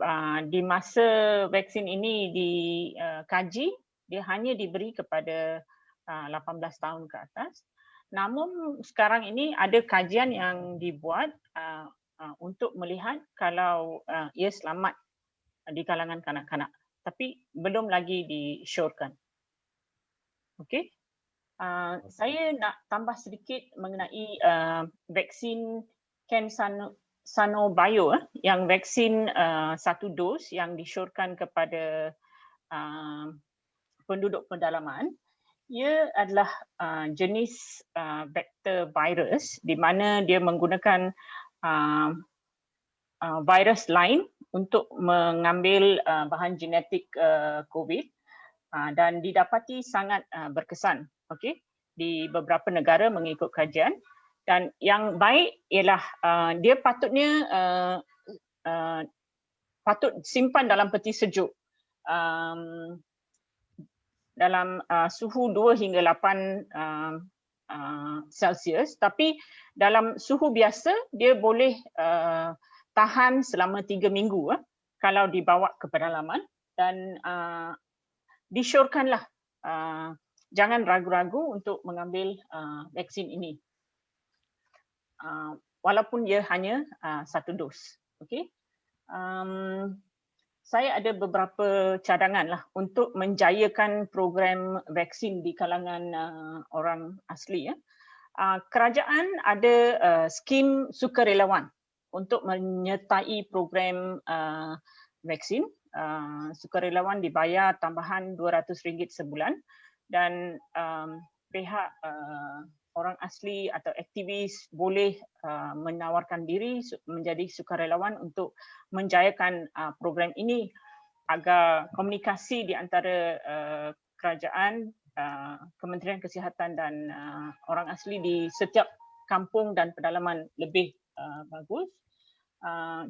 di masa vaksin ini dikaji, dia hanya diberi kepada 18 tahun ke atas. Namun sekarang ini ada kajian yang dibuat untuk melihat kalau ia selamat di kalangan kanak-kanak. Tapi belum lagi disyorkan. Okey. Saya nak tambah sedikit mengenai vaksin CanSino Bio yang vaksin 1 dos yang disyorkan kepada penduduk pedalaman. Ia adalah jenis vektor virus di mana dia menggunakan virus lain untuk mengambil bahan genetik COVID dan didapati sangat berkesan, okey, di beberapa negara mengikut kajian. Dan yang baik ialah dia patutnya patut simpan dalam peti sejuk dalam suhu 2 hingga 8 Celsius, tapi dalam suhu biasa dia boleh tahan selama 3 minggu kalau dibawa ke pedalaman, dan disyorkanlah jangan ragu-ragu untuk mengambil vaksin ini walaupun dia hanya 1 dos. Okey. Saya ada beberapa cadangan lah untuk menjayakan program vaksin di kalangan orang asli. Kerajaan ada skim sukarelawan untuk menyertai program vaksin. Sukarelawan dibayar tambahan RM200 sebulan, dan pihak orang asli atau aktivis boleh menawarkan diri menjadi sukarelawan untuk menjayakan program ini agar komunikasi di antara kerajaan, Kementerian Kesihatan dan orang asli di setiap kampung dan pedalaman lebih bagus.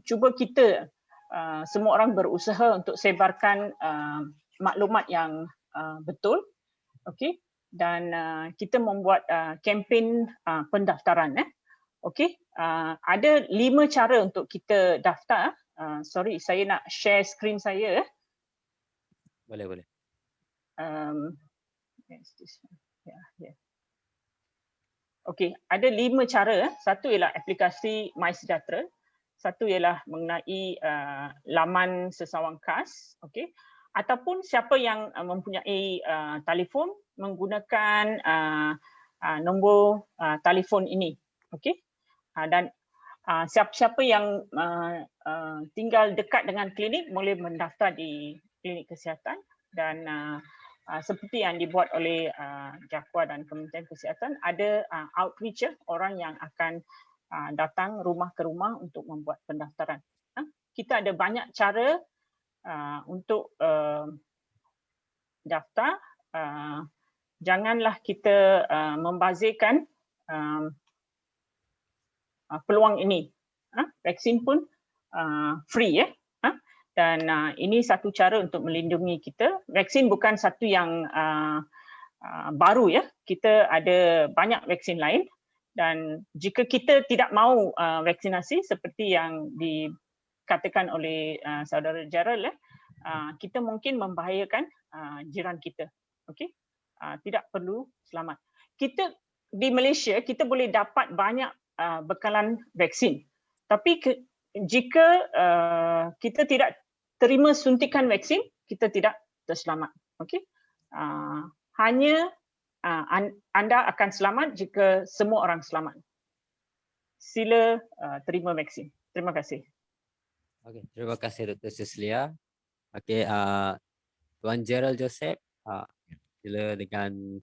Cuba kita semua orang berusaha untuk sebarkan maklumat yang betul, okey. Dan kita membuat kempen pendaftaran. Okey, ada 5 cara untuk kita daftar. Sorry, saya nak share skrin saya. Boleh. Okey, ada 5 cara. Satu ialah aplikasi MySejahtera. Satu ialah mengenai laman sesawang KAS. Okey. Ataupun siapa yang mempunyai telefon menggunakan nombor telefon ini, okey. Dan siapa-siapa yang tinggal dekat dengan klinik boleh mendaftar di klinik kesihatan, dan seperti yang dibuat oleh JAKWA dan Kementerian Kesihatan, ada outreach orang yang akan datang rumah ke rumah untuk membuat pendaftaran. Kita ada banyak cara untuk daftar. Janganlah kita membazirkan peluang ini. Vaksin pun free dan ini satu cara untuk melindungi kita. Vaksin bukan satu yang baru ya. Kita ada banyak vaksin lain, dan jika kita tidak mahu vaksinasi seperti yang dikatakan oleh saudara Gerald, kita mungkin membahayakan jiran kita. Okey. Tidak perlu selamat. Kita di Malaysia kita boleh dapat banyak bekalan vaksin. Tapi jika kita tidak terima suntikan vaksin, kita tidak terselamat. Okey. Hanya anda akan selamat jika semua orang selamat. Sila terima vaksin. Terima kasih. Okey, terima kasih Dr. Cecilia. Okey, Tuan Gerald Joseph, sila dengan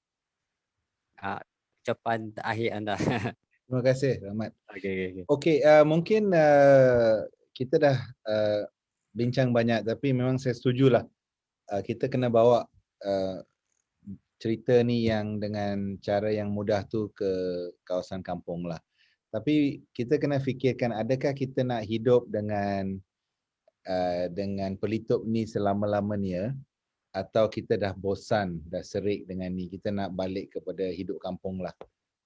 ucapan terakhir anda. Terima kasih, Rahmat. Okey. Mungkin kita dah bincang banyak, tapi memang saya setujulah kita kena bawa cerita ni yang dengan cara yang mudah tu ke kawasan kampung lah. Tapi kita kena fikirkan, adakah kita nak hidup dengan pelitup ni selama-lamanya, atau kita dah bosan, dah serik dengan ni, kita nak balik kepada hidup kampung lah,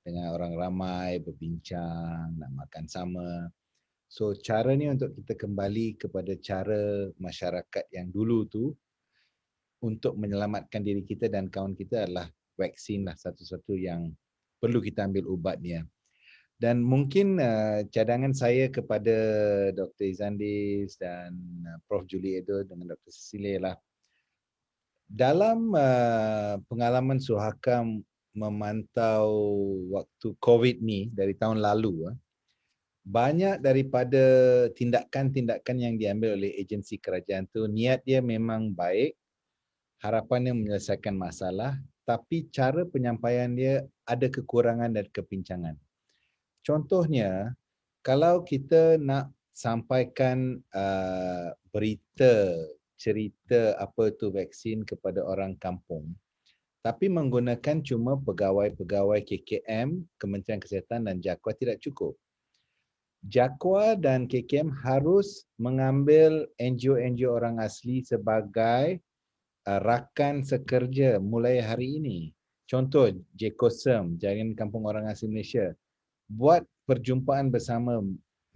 dengan orang ramai, berbincang, nak makan sama. So cara ni untuk kita kembali kepada cara masyarakat yang dulu tu untuk menyelamatkan diri kita dan kawan kita adalah vaksin lah satu-satu yang perlu kita ambil ubatnya. Dan mungkin cadangan saya kepada Dr. Izandis dan Prof. Julie Edo dengan Dr. Cecilia lah, dalam pengalaman Suhaka memantau waktu COVID ni dari tahun lalu, banyak daripada tindakan-tindakan yang diambil oleh agensi kerajaan tu, niat dia memang baik, harapannya menyelesaikan masalah, tapi cara penyampaian dia ada kekurangan dan kepincangan. Contohnya, kalau kita nak sampaikan berita, cerita apa tu vaksin kepada orang kampung, tapi menggunakan cuma pegawai-pegawai KKM, Kementerian Kesihatan dan JAKWA tidak cukup. JAKWA dan KKM harus mengambil NGO-NGO orang asli sebagai rakan sekerja mulai hari ini. Contoh, JKOSM, Jaringan Kampung Orang Asli Malaysia, buat perjumpaan bersama,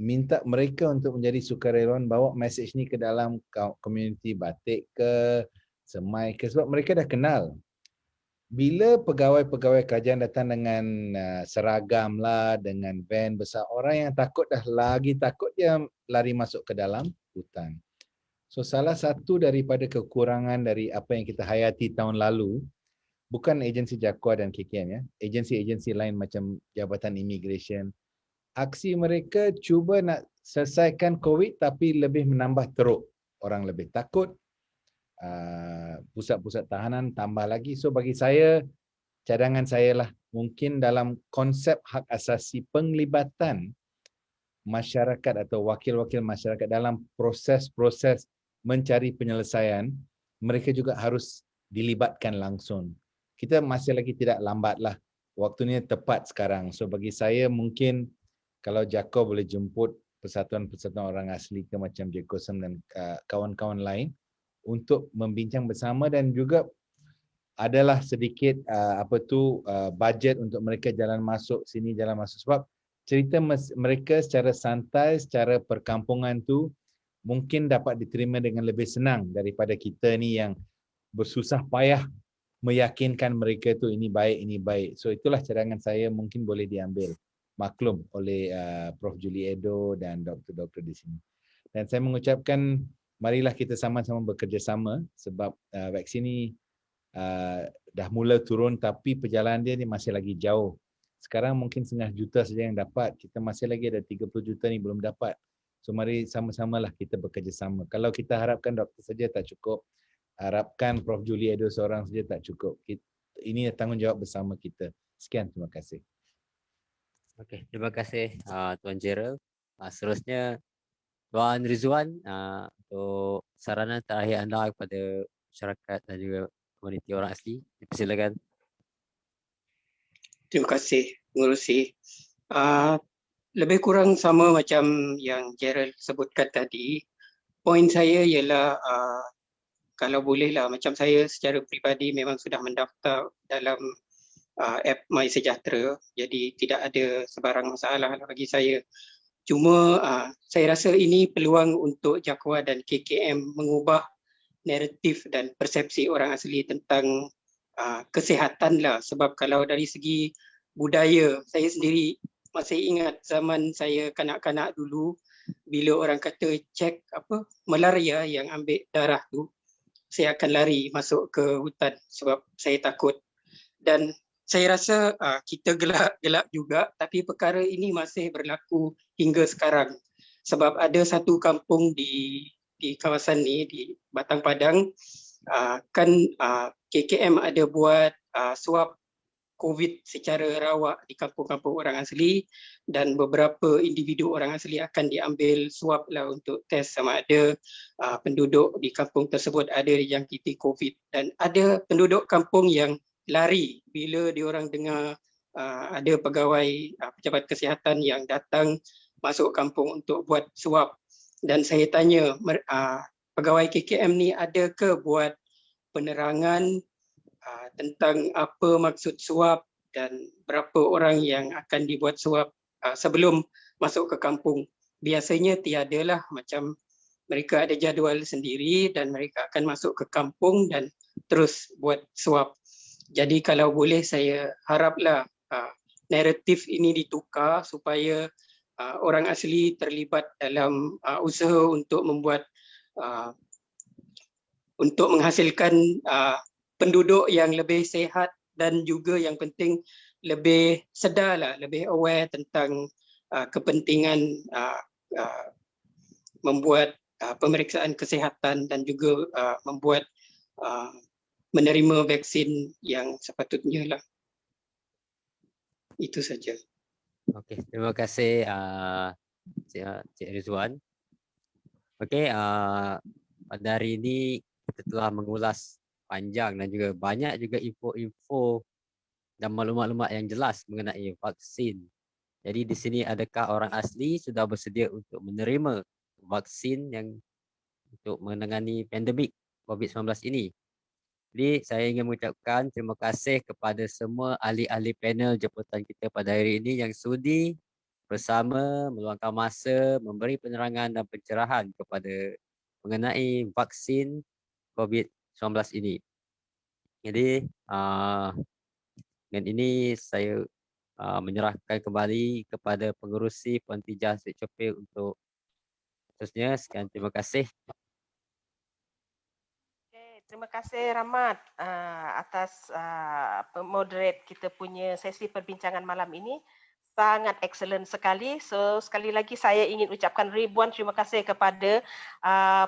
minta mereka untuk menjadi sukarelawan, bawa mesej ni ke dalam komuniti batik ke, semai ke, sebab mereka dah kenal. Bila pegawai-pegawai kerajaan datang dengan seragam lah, dengan van besar, orang yang takut dah lagi takut, dia lari masuk ke dalam hutan. So salah satu daripada kekurangan dari apa yang kita hayati tahun lalu, bukan agensi JAKWA dan KKM ya, agensi-agensi lain macam Jabatan Immigration, aksi mereka cuba nak selesaikan COVID tapi lebih menambah teruk. Orang lebih takut, pusat-pusat tahanan tambah lagi. So bagi saya, cadangan saya lah, mungkin dalam konsep hak asasi penglibatan masyarakat atau wakil-wakil masyarakat dalam proses-proses mencari penyelesaian, mereka juga harus dilibatkan langsung. Kita masih lagi tidak lambat lah. Waktunya tepat sekarang. So bagi saya mungkin kalau JAKWA boleh jemput persatuan-persatuan orang asli ke macam JKOSM dan kawan-kawan lain untuk membincang bersama, dan juga adalah sedikit bajet untuk mereka jalan masuk sini, jalan masuk. Sebab cerita mereka secara santai, secara perkampungan tu mungkin dapat diterima dengan lebih senang daripada kita ni yang bersusah payah meyakinkan mereka tu ini baik, ini baik. So itulah cadangan saya, mungkin boleh diambil maklum oleh Prof. Julie Edo dan doktor-doktor di sini. Dan saya mengucapkan marilah kita sama-sama bekerjasama, sebab vaksin ni dah mula turun tapi perjalanan dia ni masih lagi jauh. Sekarang mungkin 1/2 juta saja yang dapat, kita masih lagi ada 30 juta ni belum dapat. So mari sama-samalah kita bekerjasama. Kalau kita harapkan doktor saja tak cukup, harapkan Prof. Julie Edo seorang saja tak cukup. Ini tanggungjawab bersama kita. Sekian, terima kasih. Okey, terima kasih Tuan Gerald. Seterusnya Tuan Rizwan, untuk saranan terakhir anda kepada masyarakat dan juga komuniti orang asli. Silakan. Terima kasih Pengerusi. Lebih kurang sama macam yang Gerald sebutkan tadi. Poin saya ialah kalau bolehlah, macam saya secara peribadi memang sudah mendaftar dalam app MySejahtera, jadi tidak ada sebarang masalah bagi saya. Cuma saya rasa ini peluang untuk JAKWA dan KKM mengubah naratif dan persepsi orang asli tentang kesihatan lah. Sebab kalau dari segi budaya, saya sendiri masih ingat zaman saya kanak-kanak dulu, bila orang kata cek malaria yang ambil darah tu, saya akan lari masuk ke hutan sebab saya takut. Dan saya rasa kita gelak-gelak juga, tapi perkara ini masih berlaku hingga sekarang. Sebab ada satu kampung di kawasan ni, di Batang Padang, KKM ada buat swab COVID secara rawak di kampung-kampung orang asli, dan beberapa individu orang asli akan diambil swab lah untuk test sama ada penduduk di kampung tersebut ada dijangkiti COVID. Dan ada penduduk kampung yang lari bila diorang dengar ada pegawai pejabat kesihatan yang datang masuk kampung untuk buat swab. Dan saya tanya, pegawai KKM ni ada ke buat penerangan tentang apa maksud swab dan berapa orang yang akan dibuat swab sebelum masuk ke kampung? Biasanya tiadalah, macam mereka ada jadual sendiri dan mereka akan masuk ke kampung dan terus buat swab. Jadi kalau boleh saya haraplah naratif ini ditukar supaya orang asli terlibat dalam usaha untuk membuat untuk menghasilkan penduduk yang lebih sihat, dan juga yang penting lebih sedarlah, lebih aware tentang kepentingan membuat pemeriksaan kesihatan dan juga membuat menerima vaksin yang sepatutnya lah. Itu saja. Okey, terima kasih Cik Rizwan. Okey, pada hari ini kita telah mengulas panjang dan juga banyak juga info-info dan maklumat-maklumat yang jelas mengenai vaksin. Jadi di sini adakah orang asli sudah bersedia untuk menerima vaksin yang untuk menangani pandemik COVID-19 ini? Jadi saya ingin mengucapkan terima kasih kepada semua ahli-ahli panel jemputan kita pada hari ini yang sudi bersama meluangkan masa memberi penerangan dan pencerahan kepada mengenai vaksin COVID-19 ini. Jadi dengan ini saya menyerahkan kembali kepada pengerusi Puan Syed Chopil untuk terusnya. Sekian, terima kasih. Terima kasih Rahmat atas moderate kita punya sesi perbincangan malam ini. Sangat excellent sekali. So sekali lagi saya ingin ucapkan ribuan terima kasih kepada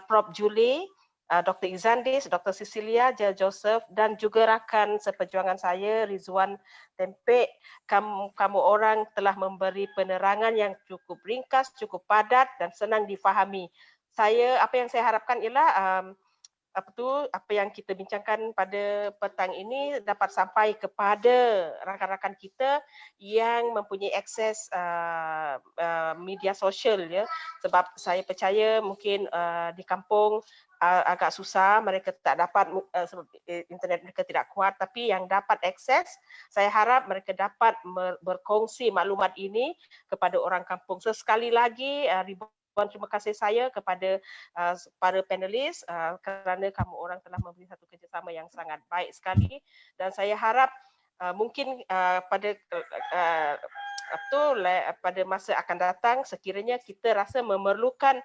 Prof. Julie, Dr. Izandis, Dr. Cecilia, J. Joseph dan juga rakan seperjuangan saya Rizwan Tempek. Kamu orang telah memberi penerangan yang cukup ringkas, cukup padat dan senang difahami. Apa yang saya harapkan ialah apa yang kita bincangkan pada petang ini dapat sampai kepada rakan-rakan kita yang mempunyai akses media sosial, ya, sebab saya percaya mungkin di kampung agak susah, mereka tak dapat sebab internet mereka tidak kuat, tapi yang dapat akses, saya harap mereka dapat berkongsi maklumat ini kepada orang kampung. So sekali lagi terima kasih saya kepada para panelis kerana kamu orang telah memberi satu kerjasama yang sangat baik sekali, dan saya harap mungkin pada masa akan datang sekiranya kita rasa memerlukan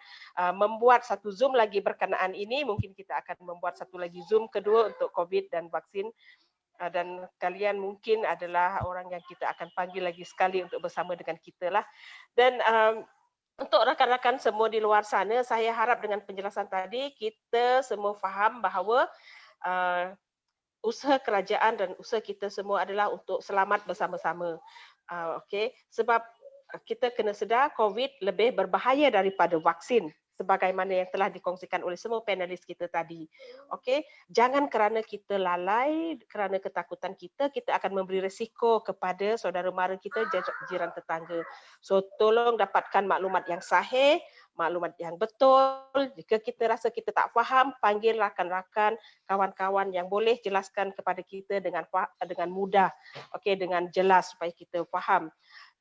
membuat satu Zoom lagi berkenaan ini, mungkin kita akan membuat satu lagi Zoom kedua untuk COVID dan vaksin. Dan kalian mungkin adalah orang yang kita akan panggil lagi sekali untuk bersama dengan kita lah. Dan untuk rakan-rakan semua di luar sana, saya harap dengan penjelasan tadi kita semua faham bahawa usaha kerajaan dan usaha kita semua adalah untuk selamat bersama-sama. Okey, sebab kita kena sedar COVID lebih berbahaya daripada vaksin, sebagaimana yang telah dikongsikan oleh semua panelis kita tadi. Okey, jangan kerana kita lalai, kerana ketakutan kita akan memberi risiko kepada saudara mara kita, jiran tetangga. So tolong dapatkan maklumat yang sahih, maklumat yang betul. Jika kita rasa kita tak faham, panggil rakan-rakan, kawan-kawan yang boleh jelaskan kepada kita dengan mudah, okey, dengan jelas supaya kita faham.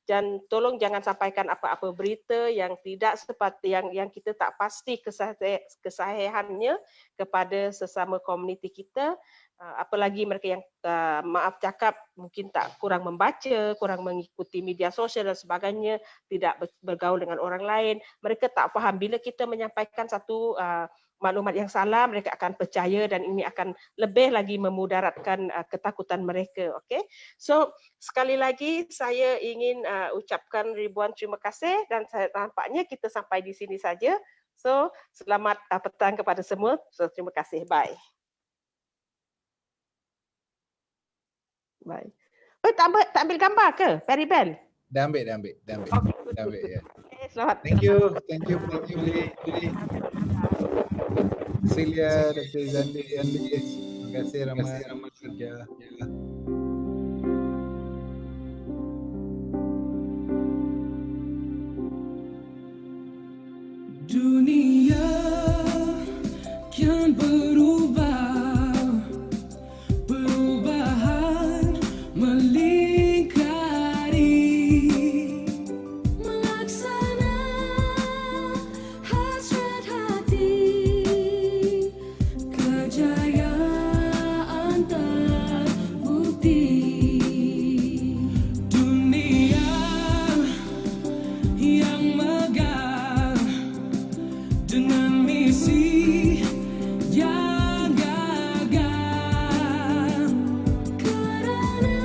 Dan tolong jangan sampaikan apa-apa berita yang tidak seperti yang kita tak pasti kesahihannya kepada sesama komuniti kita, apalagi mereka yang maaf cakap mungkin kurang membaca, kurang mengikuti media sosial dan sebagainya, tidak bergaul dengan orang lain, mereka tak faham. Bila kita menyampaikan satu maklumat yang salah, mereka akan percaya dan ini akan lebih lagi memudaratkan ketakutan mereka. Okay? So sekali lagi saya ingin ucapkan ribuan terima kasih dan nampaknya kita sampai di sini saja. So selamat petang kepada semua. So terima kasih. Bye. Bye. Tak ambil gambar ke, Perry Bell? Dah ambil. Okay. Dah ambil ya. Okay, selamat. Thank you Prof. Julie. Cecilia, Dr. Izandis. Terima kasih Rahmat.